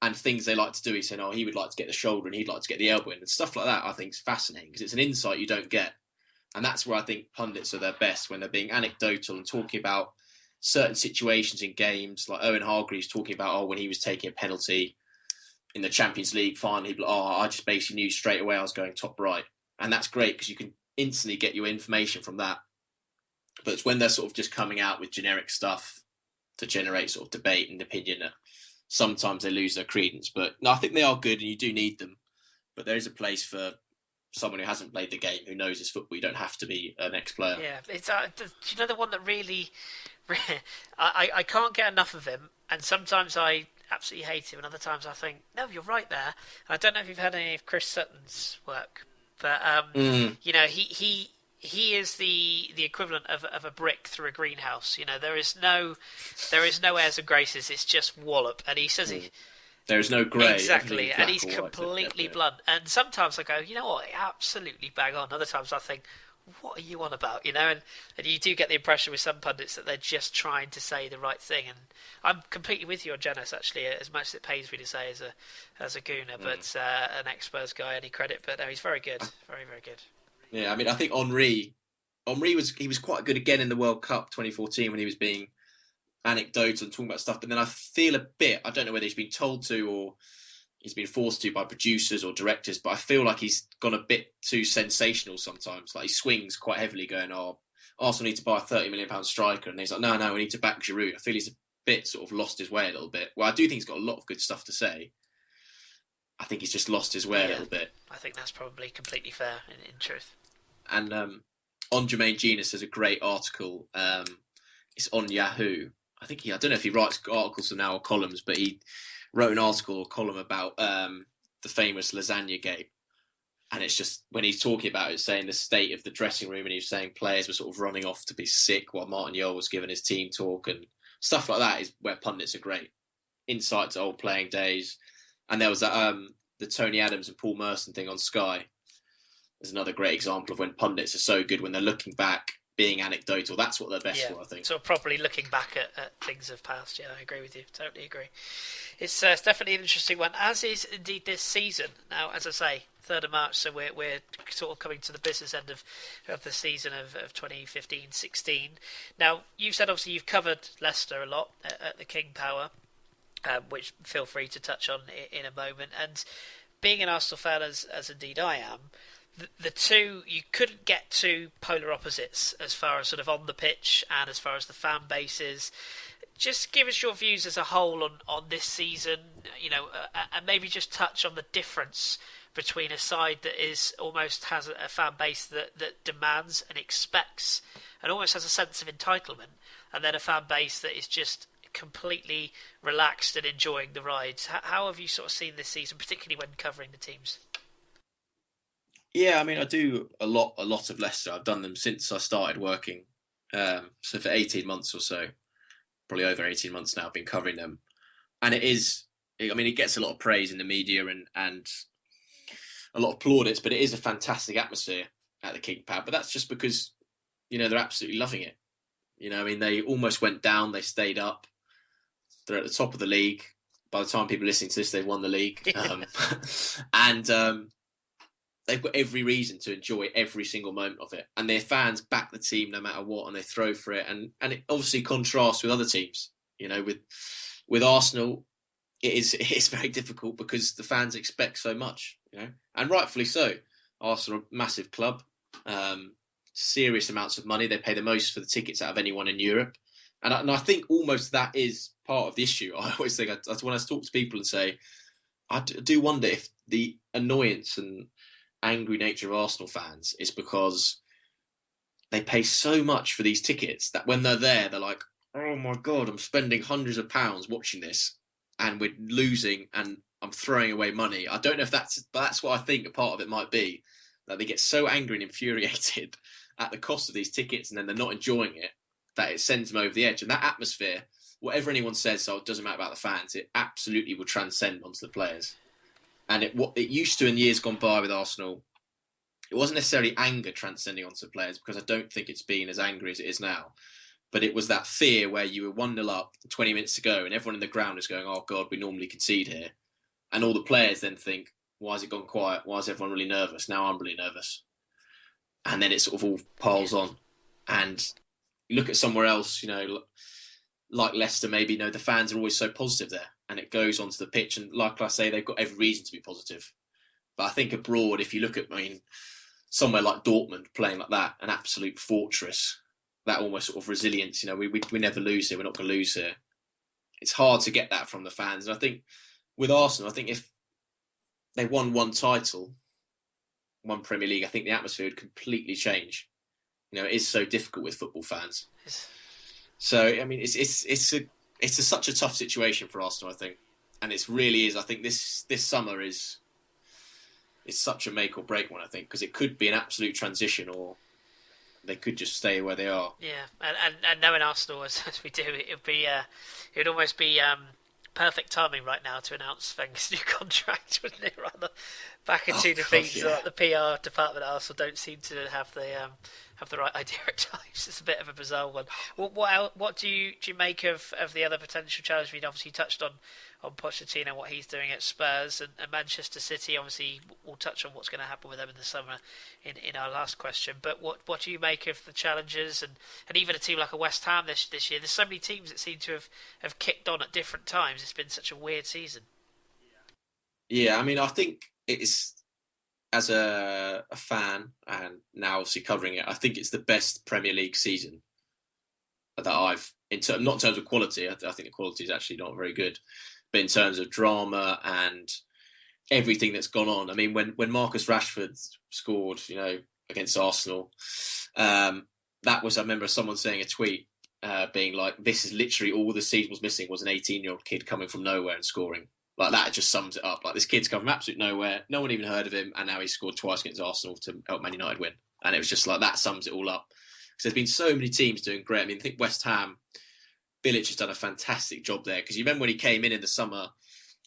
Speaker 2: and things they like to do. He's saying, oh, he would like to get the shoulder and he'd like to get the elbow in, and stuff like that. I think is fascinating because it's an insight you don't get, and that's where I think pundits are their best, when they're being anecdotal and talking about certain situations in games. Like Owen Hargreaves talking about, when he was taking a penalty in the Champions League final, he'd be like, I just basically knew straight away I was going top right, and that's great because you can instantly get your information from that. But it's when they're sort of just coming out with generic stuff to generate sort of debate and opinion that sometimes they lose their credence. But no, I think they are good and you do need them. But there is a place for someone who hasn't played the game, who knows his football. You don't have to be an ex-player.
Speaker 1: Yeah, it's you know the one that really, I can't get enough of him, and sometimes I absolutely hate him, and other times I think, no, you're right there. And I don't know if you've had any of Chris Sutton's work, but you know, he is the equivalent of a brick through a greenhouse. You know, there is no airs and graces. It's just wallop, and he says
Speaker 2: there is no grey.
Speaker 1: Exactly, and he's completely blunt. And sometimes I go, you know what, absolutely bang on. Other times I think, what are you on about? You know, and you do get the impression with some pundits that they're just trying to say the right thing. And I'm completely with you on Janus, actually, as much as it pains me to say as a gooner, but an ex-Spurs guy, any credit. But no, he's very good, very, very good.
Speaker 2: Yeah, I mean, I think Henry was quite good again in the World Cup 2014 when he was being anecdotal and talking about stuff. But then I feel a bit, I don't know whether he's been told to or he's been forced to by producers or directors, but I feel like he's gone a bit too sensational sometimes. Like he swings quite heavily going, Arsenal need to buy a £30 million striker. And he's like, no, we need to back Giroud. I feel he's a bit sort of lost his way a little bit. Well, I do think he's got a lot of good stuff to say. I think he's just lost his way a little bit.
Speaker 1: I think that's probably completely fair in truth.
Speaker 2: And on Jermaine Genius, there's a great article. It's on Yahoo. I don't know if he writes articles now or columns, but he wrote an article or column about the famous lasagna game. And it's just, when he's talking about it, saying the state of the dressing room, and he was saying players were sort of running off to be sick while Martin Yole was giving his team talk, and stuff like that is where pundits are great. Insight to old playing days. And there was that the Tony Adams and Paul Merson thing on Sky. There's another great example of when pundits are so good when they're looking back, being anecdotal. That's what they're best for, I think.
Speaker 1: So properly looking back at things of past. Yeah, I agree with you. Totally agree. It's definitely an interesting one, as is indeed this season. Now, as I say, 3rd of March, so we're sort of coming to the business end of the season of 2015-16. Now, you've said obviously you've covered Leicester a lot at the King Power, which feel free to touch on in a moment. And being an Arsenal fan, as indeed I am, the two, you couldn't get to polar opposites as far as sort of on the pitch and as far as the fan bases. Just give us your views as a whole on this season, you know, and maybe just touch on the difference between a side that is almost has a fan base that demands and expects and almost has a sense of entitlement, and then a fan base that is just completely relaxed and enjoying the rides. How have you sort of seen this season, particularly when covering the teams?
Speaker 2: Yeah, I mean, I do a lot of Leicester. I've done them since I started working. So for 18 months or so, probably over 18 months now, I've been covering them. And it gets a lot of praise in the media and a lot of plaudits, but it is a fantastic atmosphere at the King Power. But that's just because, you know, they're absolutely loving it. You know, I mean, they almost went down, they stayed up. They're at the top of the league. By the time people are listening to this, they've won the league. They've got every reason to enjoy every single moment of it. And their fans back the team no matter what, and they throw for it. And it obviously contrasts with other teams. You know, with Arsenal, it is very difficult because the fans expect so much, you know, and rightfully so. Arsenal are a massive club, serious amounts of money. They pay the most for the tickets out of anyone in Europe. And I think almost that is part of the issue. I always think, when I talk to people and say, I do wonder if the annoyance and angry nature of Arsenal fans is because they pay so much for these tickets that when they're there, they're like, oh my God, I'm spending hundreds of pounds watching this and we're losing and I'm throwing away money. I don't know if that's what I think a part of it might be, that they get so angry and infuriated at the cost of these tickets and then they're not enjoying it, that it sends them over the edge. And that atmosphere, whatever anyone says, so it doesn't matter about the fans, it absolutely will transcend onto the players. And what it used to in years gone by with Arsenal, it wasn't necessarily anger transcending onto players, because I don't think it's been as angry as it is now. But it was that fear where you were 1-0 up, 20 minutes to go, and everyone in the ground is going, oh God, we normally concede here. And all the players then think, why has it gone quiet? Why is everyone really nervous? Now I'm really nervous. And then it sort of all piles on. And you look at somewhere else, like Leicester, maybe, the fans are always so positive there. And it goes onto the pitch. And like I say, they've got every reason to be positive. But I think abroad, if you look at, somewhere like Dortmund playing like that, an absolute fortress, that almost sort of resilience, we never lose here, we're not going to lose here. It's hard to get that from the fans. And I think with Arsenal, I think if they won one title, one Premier League, I think the atmosphere would completely change. It is so difficult with football fans. So, it's such a tough situation for Arsenal, I think. And it really is. I think this summer is such a make or break one, I think, because it could be an absolute transition, or they could just stay where they are.
Speaker 1: Yeah, and knowing Arsenal as we do, it'd almost be perfect timing right now to announce Wenger's new contract, wouldn't it? Rather back into defeats, yeah. Like the PR department at Arsenal don't seem to have the right idea at times. It's a bit of a bizarre one. What do you make of the other potential challenge? We obviously touched on Pochettino, what he's doing at Spurs, and Manchester City. Obviously, we'll touch on what's going to happen with them in the summer in our last question. But what do you make of the challenges and even a team like a West Ham this year? There's so many teams that seem to have kicked on at different times. It's been such a weird season.
Speaker 2: Yeah, I think it's, as a fan and now obviously covering it, I think it's the best Premier League season that I've not in terms of quality. I think the quality is actually not very good. But in terms of drama and everything that's gone on, when Marcus Rashford scored, against Arsenal, that was, I remember someone saying a tweet being like, this is literally all the season was missing was an 18-year-old kid coming from nowhere and scoring. Like, that just sums it up. Like, this kid's come from absolute nowhere, no one even heard of him, and now he's scored twice against Arsenal to help Man United win. And it was just like, that sums it all up. Because there's been so many teams doing great. I think West Ham, Bilic has done a fantastic job there, because you remember when he came in the summer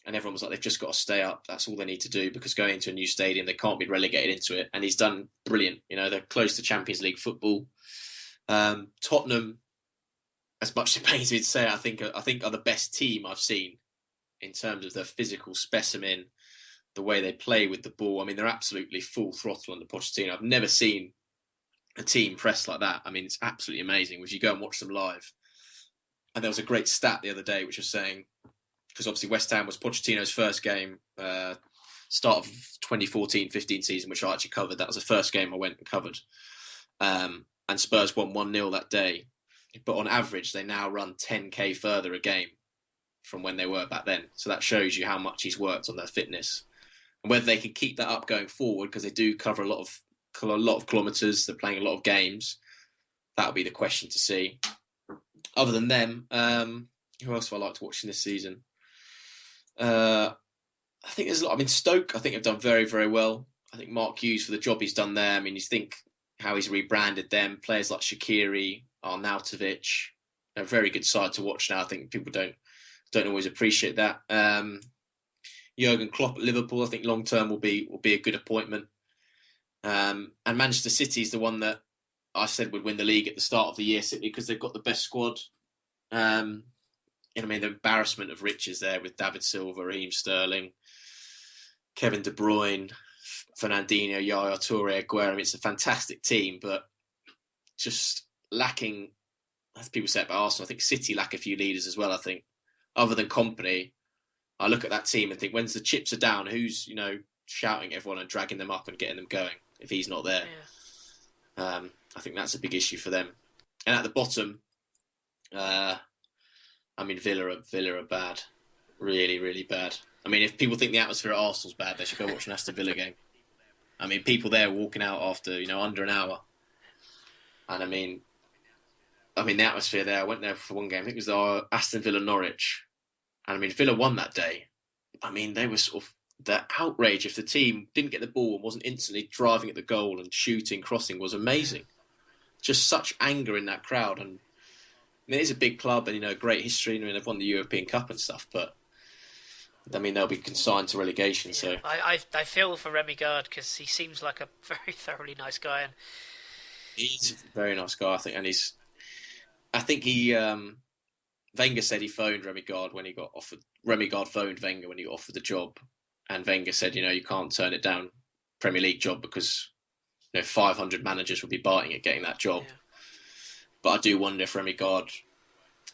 Speaker 2: and everyone was like, they've just got to stay up. That's all they need to do, because going into a new stadium, they can't be relegated into it. And he's done brilliant. They're close to Champions League football. Tottenham, as much as it pains me to say, I think are the best team I've seen in terms of their physical specimen, the way they play with the ball. They're absolutely full throttle under Pochettino. I've never seen a team press like that. It's absolutely amazing. If you go and watch them live, and there was a great stat the other day which was saying, because obviously West Ham was Pochettino's first game, start of 2014-15 season, which I actually covered. That was the first game I went and covered. And Spurs won 1-0 that day. But on average, they now run 10k further a game from when they were back then. So that shows you how much he's worked on their fitness. And whether they can keep that up going forward, because they do cover a lot of kilometres, they're playing a lot of games, that'll be the question to see. Other than them, who else have I liked watching this season? I think there's a lot. Stoke, I think, have done very, very well. I think Mark Hughes, for the job he's done there, you think how he's rebranded them. Players like Shaqiri, Arnautovic, a very good side to watch now. I think people don't always appreciate that. Jurgen Klopp at Liverpool, I think long term will be a good appointment. And Manchester City is the one that I said would win the league at the start of the year, simply because they've got the best squad. The embarrassment of riches there with David Silva, Raheem Sterling, Kevin De Bruyne, Fernandinho, Yaya Toure, Aguero. It's a fantastic team, but just lacking, as people say about Arsenal, I think City lack a few leaders as well. I think, other than Kompany, I look at that team and think, when the chips are down, who's shouting at everyone and dragging them up and getting them going if he's not there? Yeah. I think that's a big issue for them. And at the bottom, Villa are bad, really, really bad. If people think the atmosphere at Arsenal's bad, they should go watch an Aston Villa game. People there walking out after under an hour, and the atmosphere there. I went there for one game. I think it was Aston Villa Norwich, and Villa won that day. They were sort of, the outrage if the team didn't get the ball and wasn't instantly driving at the goal and shooting, crossing, was amazing. Just such anger in that crowd, and it is a big club and great history. They've won the European Cup and stuff, but they'll be consigned to relegation. Yeah. So
Speaker 1: I feel for Remy Gard, because he seems like a very thoroughly nice guy, and
Speaker 2: he's a very nice guy, I think. And I think Wenger said he phoned Remy Gard when he got offered. Remy Gard phoned Wenger when he got offered the job, and Wenger said, you can't turn it down, Premier League job, because 500 managers would be biting at getting that job.
Speaker 1: Yeah.
Speaker 2: But I do wonder if Remy Gard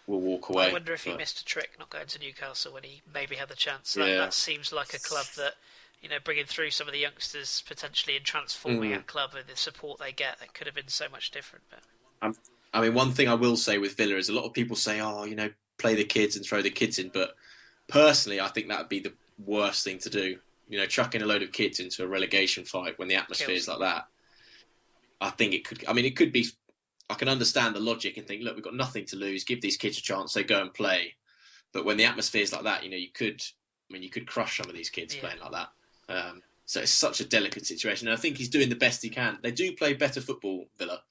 Speaker 2: will walk away.
Speaker 1: I wonder if he missed a trick not going to Newcastle when he maybe had the chance.
Speaker 2: Yeah.
Speaker 1: That seems like a club that, bringing through some of the youngsters potentially and transforming that club and the support they get, that could have been so much different. But
Speaker 2: I mean, one thing I will say with Villa is a lot of people say, play the kids and throw the kids in. But personally, I think that would be the worst thing to do. Chucking a load of kids into a relegation fight when the atmosphere is like that. I think it could. I mean, it could be. I can understand the logic and think, look, we've got nothing to lose. Give these kids a chance. They go and play. But when the atmosphere is like that, you could crush some of these kids playing like that. So it's such a delicate situation. And I think he's doing the best he can. They do play better football, Villa.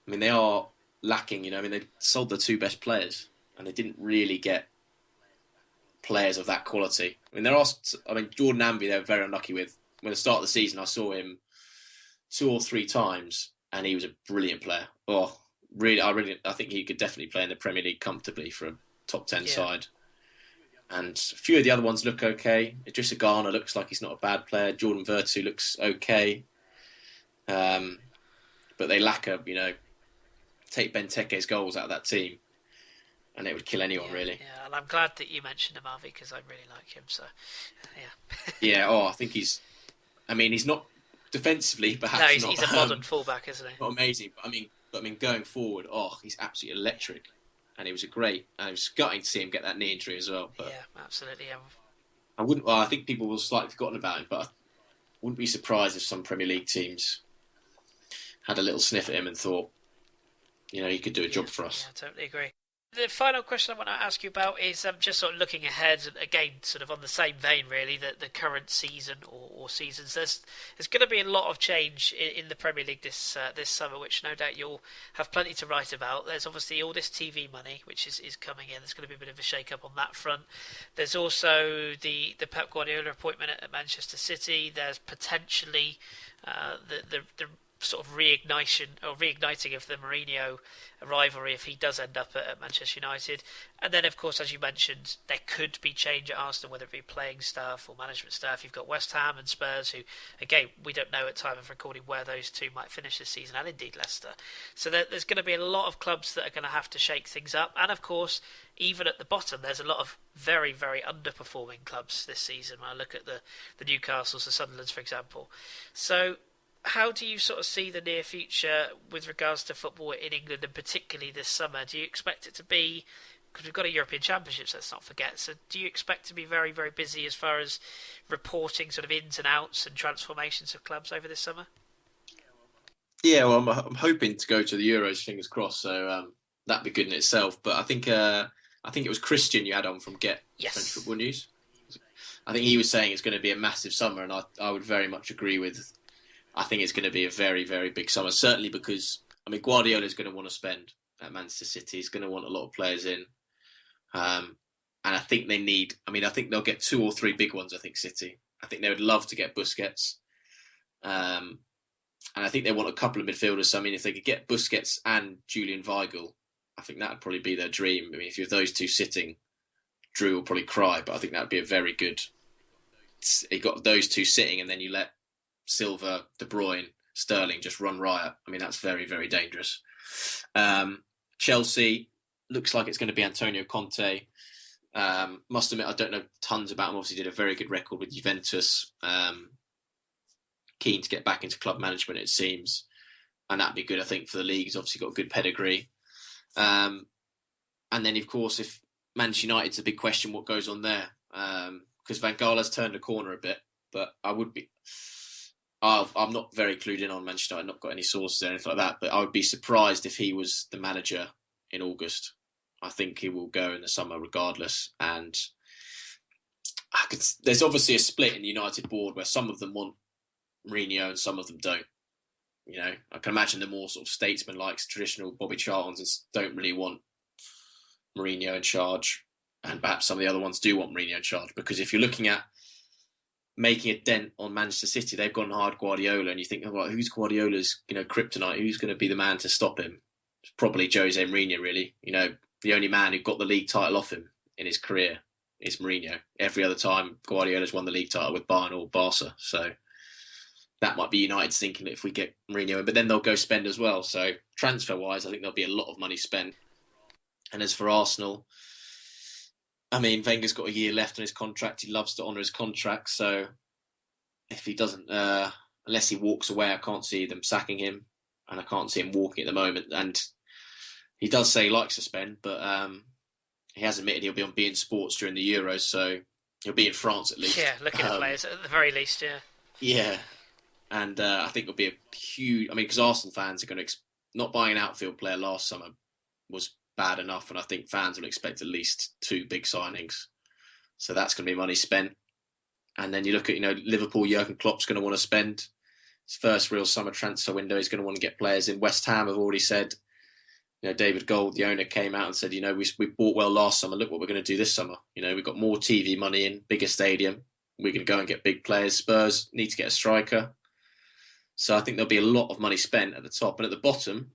Speaker 2: I mean, they are lacking. They sold their 2 best players, and they didn't really get players of that quality. I mean, Jordan Amby, they were very unlucky with. When the start of the season, I saw him 2 or 3 times, and he was a brilliant player. Oh, really, I think he could definitely play in the Premier League comfortably for a top 10 side. And a few of the other ones look okay. Idrissa Gana looks like he's not a bad player. Jordan Virtue looks okay. But they lack take Benteke's goals out of that team, and it would kill anyone, really.
Speaker 1: Yeah, and I'm glad that you mentioned him, Avi, because I really like him. So, yeah.
Speaker 2: Yeah. I think he's not defensively, perhaps.
Speaker 1: No, he's a modern fullback, isn't he?
Speaker 2: Not amazing, but I mean, going forward, he's absolutely electric, and it was I was gutting to see him get that knee injury as well. But
Speaker 1: yeah, absolutely.
Speaker 2: I think people will have slightly forgotten about him, but I wouldn't be surprised if some Premier League teams had a little sniff at him and thought, he could do a job for us.
Speaker 1: Yeah, I totally agree. The final question I want to ask you about is just sort of looking ahead, and again, sort of on the same vein, really, the current season or seasons. There's going to be a lot of change in the Premier League this summer, which no doubt you'll have plenty to write about. There's obviously all this TV money, which is coming in. There's going to be a bit of a shake-up on that front. There's also the Pep Guardiola appointment at Manchester City. There's potentially the sort of reigniting of the Mourinho rivalry if he does end up at Manchester United. And then, of course, as you mentioned, there could be change at Arsenal, whether it be playing staff or management staff. You've got West Ham and Spurs, who, again, we don't know at time of recording where those two might finish this season, and indeed Leicester. So there's going to be a lot of clubs that are going to have to shake things up. And, of course, even at the bottom, there's a lot of very, very underperforming clubs this season. When I look at the Newcastles, the Sunderlands, for example. So how do you sort of see the near future with regards to football in England, and particularly this summer? Do you expect it to be, because we've got a European Championships, let's not forget, so do you expect to be very, very busy as far as reporting sort of ins and outs and transformations of clubs over this summer?
Speaker 2: Yeah, well, I'm hoping to go to the Euros, fingers crossed, so that'd be good in itself. But I think it was Christian you had on from Get French Football News. I think he was saying it's going to be a massive summer, and I would very much agree with. I think it's going to be a very, very big summer, certainly because, Guardiola is going to want to spend at Manchester City. He's going to want a lot of players in. And I think they need, I think they'll get 2 or 3 big ones, I think, City. I think they would love to get Busquets. And I think they want a couple of midfielders. So, if they could get Busquets and Julian Weigl, I think that would probably be their dream. If you have those two sitting, Drew will probably cry, but I think that would be a very good... You got those two sitting, and then you let Silva, De Bruyne, Sterling just run riot. That's very, very dangerous. Chelsea looks like it's going to be Antonio Conte. Must admit, I don't know tons about him. Obviously, did a very good record with Juventus. Keen to get back into club management, it seems, and that'd be good, I think, for the league. He's obviously got a good pedigree. And then, of course, if Manchester United's a big question, what goes on there? Because Van Gaal's turned a corner a bit, but I'm not very clued in on Manchester United, not got any sources or anything like that, but I would be surprised if he was the manager in August. I think he will go in the summer regardless. And there's obviously a split in the United board where some of them want Mourinho and some of them don't. I can imagine the more sort of statesman-like traditional Bobby Charltons don't really want Mourinho in charge, and perhaps some of the other ones do want Mourinho in charge, because if you're looking at making a dent on Manchester City, they've gone hard Guardiola, and you think, who's Guardiola's kryptonite? Who's going to be the man to stop him? It's probably Jose Mourinho, really. The only man who got the league title off him in his career. is Mourinho. Every other time Guardiola's won the league title with Bayern or Barca. So that might be United's thinking that if we get Mourinho in, but then they'll go spend as well. So transfer-wise, I think there'll be a lot of money spent. And as for Arsenal, I mean, Wenger's got a year left on his contract. He loves to honour his contract. So if he doesn't, unless he walks away, I can't see them sacking him. And I can't see him walking at the moment. And he does say he likes to spend, but he has admitted he'll be on beIN Sports during the Euros. So he'll be in France at least.
Speaker 1: Yeah, looking at players at the very least, yeah.
Speaker 2: Yeah. And I think it'll be a huge... I mean, because Arsenal fans are going to... Not buying an outfield player last summer was bad enough, and I think fans will expect at least 2 big signings. So that's going to be money spent. And then you look at, Liverpool, Jurgen Klopp's going to want to spend his first real summer transfer window. He's going to want to get players in. West Ham have already said, David Gold, the owner, came out and said, we bought well last summer. Look what we're going to do this summer. We've got more TV money in, bigger stadium. We're going to go and get big players. Spurs need to get a striker. So I think there'll be a lot of money spent at the top. And at the bottom,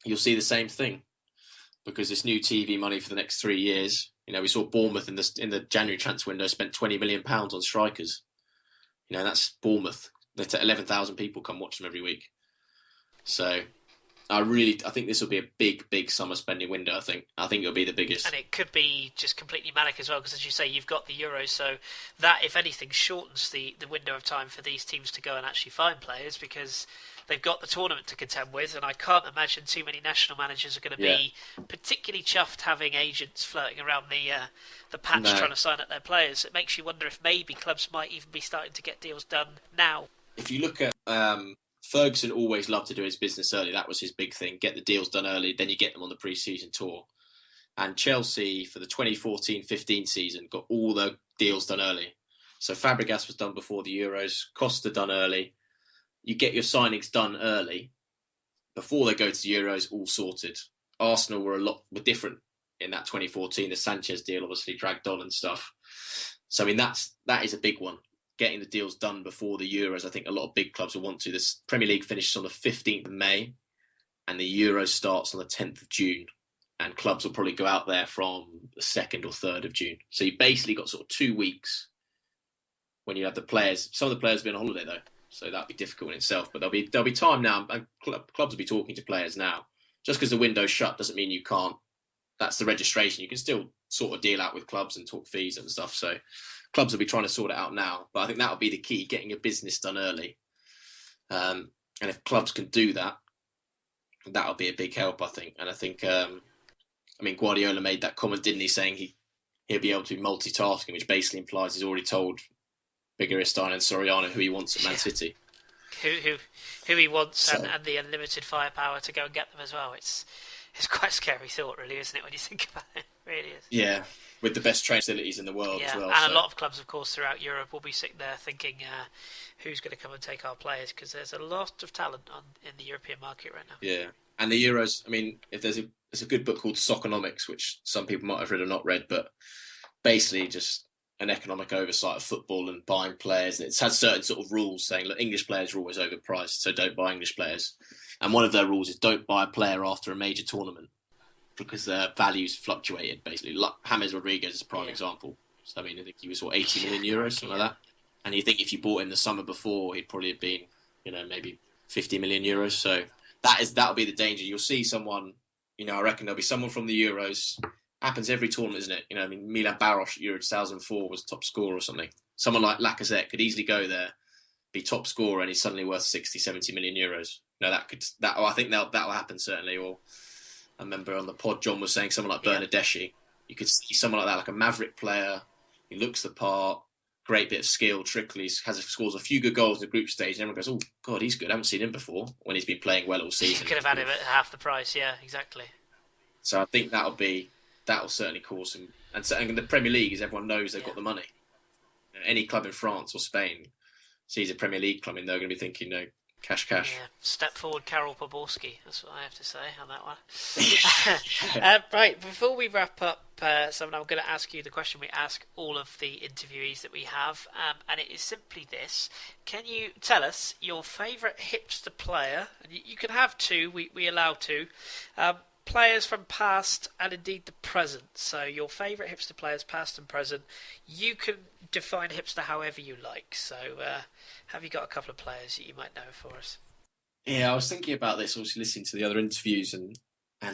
Speaker 2: you'll see the same thing. Because this new TV money for the next 3 years, we saw Bournemouth in the January transfer window spent £20 million on strikers. That's Bournemouth. 11,000 people come watch them every week. So I think this will be a big, big summer spending window. I think it'll be the biggest.
Speaker 1: And it could be just completely manic as well, because as you say, you've got the Euros, so that, if anything, shortens the window of time for these teams to go and actually find players, because they've got the tournament to contend with, and I can't imagine too many national managers are going to be particularly chuffed having agents flirting around the patch trying to sign up their players. It makes you wonder if maybe clubs might even be starting to get deals done now.
Speaker 2: If you look at Ferguson, always loved to do his business early. That was his big thing. Get the deals done early, then you get them on the pre-season tour. And Chelsea, for the 2014-15 season, got all the deals done early. So Fabregas was done before the Euros, Costa done early. You get your signings done early before they go to the Euros, all sorted. Arsenal were different in that 2014. The Sanchez deal obviously dragged on and stuff. So I mean that is a big one. Getting the deals done before the Euros, I think a lot of big clubs will want to. This Premier League finishes on the 15th of May, and the Euros starts on the 10th of June. And clubs will probably go out there from the 2nd or 3rd of June. So you basically got sort of 2 weeks when you have the players. Some of the players will be on holiday though, so that'll be difficult in itself. But there'll be time now, and clubs will be talking to players now. Just because the window's shut doesn't mean you can't. That's the registration. You can still sort of deal out with clubs and talk fees and stuff. So clubs will be trying to sort it out now. But I think that'll be the key, getting your business done early. And if clubs can do that, that'll be a big help, I think. And I think, Guardiola made that comment, didn't he, saying he'll be able to be multitasking, which basically implies he's already told Bigaristani and Soriano who he wants at Man City.
Speaker 1: Who he wants, and the unlimited firepower to go and get them as well. It's quite a scary thought, really, isn't it, when you think about it? It really is.
Speaker 2: Yeah, with the best training facilities in the world as well.
Speaker 1: And a lot of clubs, of course, throughout Europe will be sitting there thinking, who's going to come and take our players? Because there's a lot of talent in the European market right now.
Speaker 2: Yeah, and the Euros, if there's a good book called Soccernomics, which some people might have read or not read, but basically just an economic oversight of football and buying players. And it has certain sort of rules saying, look, English players are always overpriced, so don't buy English players. And one of their rules is don't buy a player after a major tournament because their values fluctuated, basically. Like James Rodriguez is a prime example. So, I think he was, 80 million euros, something like that. And you think if you bought him the summer before, he'd probably have been, maybe 50 million euros. So that'll be the danger. You'll see someone, I reckon there'll be someone from the Euros. Happens every tournament, isn't it? Milan Baros, Euro 2004, was top scorer or something. Someone like Lacazette could easily go there, be top scorer, and he's suddenly worth 60, 70 million euros. I think that'll happen certainly. Or I remember on the pod, John was saying someone like Bernardeschi. You could see someone like that, like a maverick player. He looks the part, great bit of skill, trickly, scores a few good goals in the group stage, and everyone goes, "Oh God, he's good. I haven't seen him before." When he's been playing well all season,
Speaker 1: you could have had him at half the price. Yeah, exactly.
Speaker 2: So I think that'll certainly cause some. And the Premier League is everyone knows they've got the money. Any club in France or Spain sees a Premier League club, and they're going to be thinking, cash.
Speaker 1: Yeah. Step forward, Karol Poborski. That's what I have to say on that one. Right, before we wrap up, Simon, I'm going to ask you the question we ask all of the interviewees that we have, and it is simply this. Can you tell us your favourite hipster player? And you can have two, we allow two, players from past and indeed the present. So your favourite hipster players, past and present. You can define hipster however you like. So have you got a couple of players that you might know for us?
Speaker 2: Yeah, I was thinking about this, obviously listening to the other interviews, and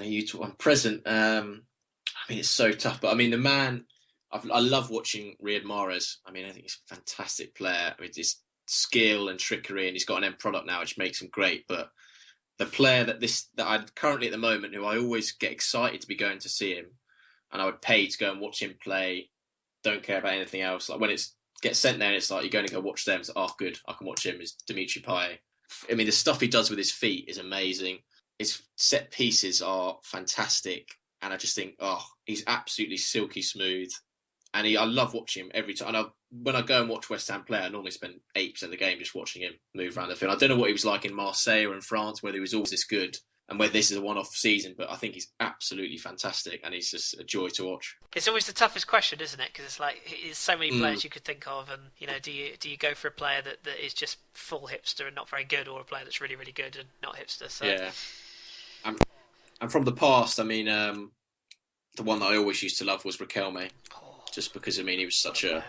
Speaker 2: you talk, I'm present. I mean, it's so tough, but I mean, the man, I love watching Riyad Mahrez. I mean, I think he's a fantastic player. I mean, his skill and trickery, and he's got an end product now, which makes him great. But the player that I currently at the moment, who I always get excited to be going to see him, and I would pay to go and watch him play. Don't care about anything else. Like when it's gets sent there, and it's like you're going to go watch them. It's like, oh, good, I can watch him. Is Dimitri Payet. I mean, the stuff he does with his feet is amazing. His set pieces are fantastic, and I just think, oh, he's absolutely silky smooth. And I love watching him every time. And when I go and watch West Ham play, I normally spend 8% of the game just watching him move around the field. I don't know what he was like in Marseille or in France, whether he was always this good and whether this is a one-off season, but I think he's absolutely fantastic, and he's just a joy to watch.
Speaker 1: It's always the toughest question, isn't it? Because it's like there's so many players you could think of, and do you go for a player that is just full hipster and not very good, or a player that's really really good and not hipster? So
Speaker 2: Yeah, and from the past, I mean, the one that I always used to love was Riquelme, just because I mean he was such a.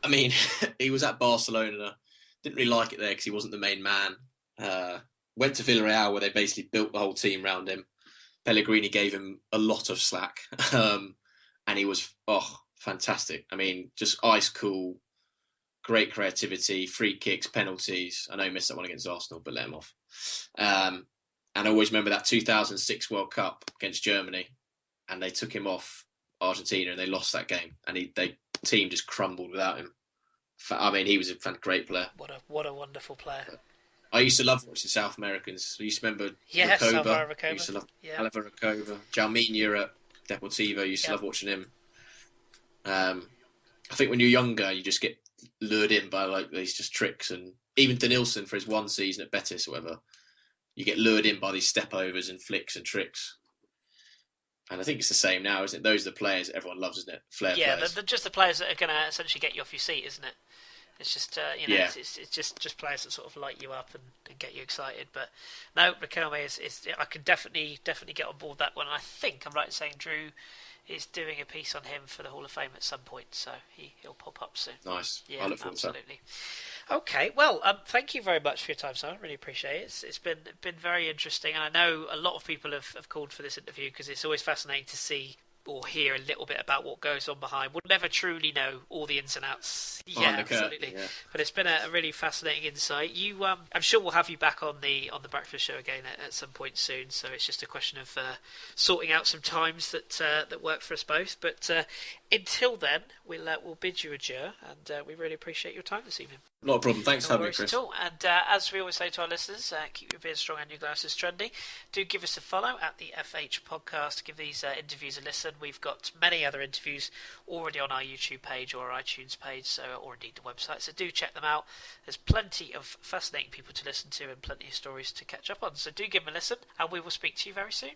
Speaker 2: I mean, he was at Barcelona, didn't really like it there because he wasn't the main man. Went to Villarreal where they basically built the whole team around him. Pellegrini gave him a lot of slack, and he was fantastic. I mean, just ice cool, great creativity, free kicks, penalties. I know he missed that one against Arsenal, but let him off. And I always remember that 2006 World Cup against Germany, and they took him off Argentina and they lost that game, and the team just crumbled without him. I mean, he was a great player.
Speaker 1: What a wonderful player.
Speaker 2: I used to love watching South Americans. I used to remember
Speaker 1: Recoba.
Speaker 2: I used to love Oliver Recoba. Jalminha at Deportivo. I used to love watching him. I think when you're younger, you just get lured in by like these just tricks, and even Denilson for his one season at Betis or whatever, you get lured in by these step overs and flicks and tricks. And I think it's the same now, isn't it? Those are the players that everyone loves, isn't it? Flair players.
Speaker 1: They're just the players that are going to essentially get you off your seat, isn't it? It's just it's just players that sort of light you up and get you excited. But no, Riquelme is I could definitely get on board that one. I think I'm right in saying Drew is doing a piece on him for the Hall of Fame at some point, so he'll pop up soon.
Speaker 2: Nice.
Speaker 1: Yeah,
Speaker 2: I look forward to that.
Speaker 1: absolutely. Okay, well, thank you very much for your time, Simon. Really appreciate it. It's been very interesting, and I know a lot of people have called for this interview because it's always fascinating to see or hear a little bit about what goes on behind. We'll never truly know all the ins and outs. Yeah, absolutely. Yeah. But it's been a really fascinating insight. I'm sure we'll have you back on the Breakfast Show again at some point soon. So it's just a question of sorting out some times that work for us both. But until then, we'll bid you adieu, and we really appreciate your time this evening.
Speaker 2: Not a problem. Thanks for having me, Chris.
Speaker 1: At all. And as we always say to our listeners, keep your beard strong and your glasses trendy. Do give us a follow at the FH Podcast. Give these interviews a listen. We've got many other interviews already on our YouTube page or our iTunes page, or indeed the website. So do check them out. There's plenty of fascinating people to listen to and plenty of stories to catch up on. So do give them a listen, and we will speak to you very soon.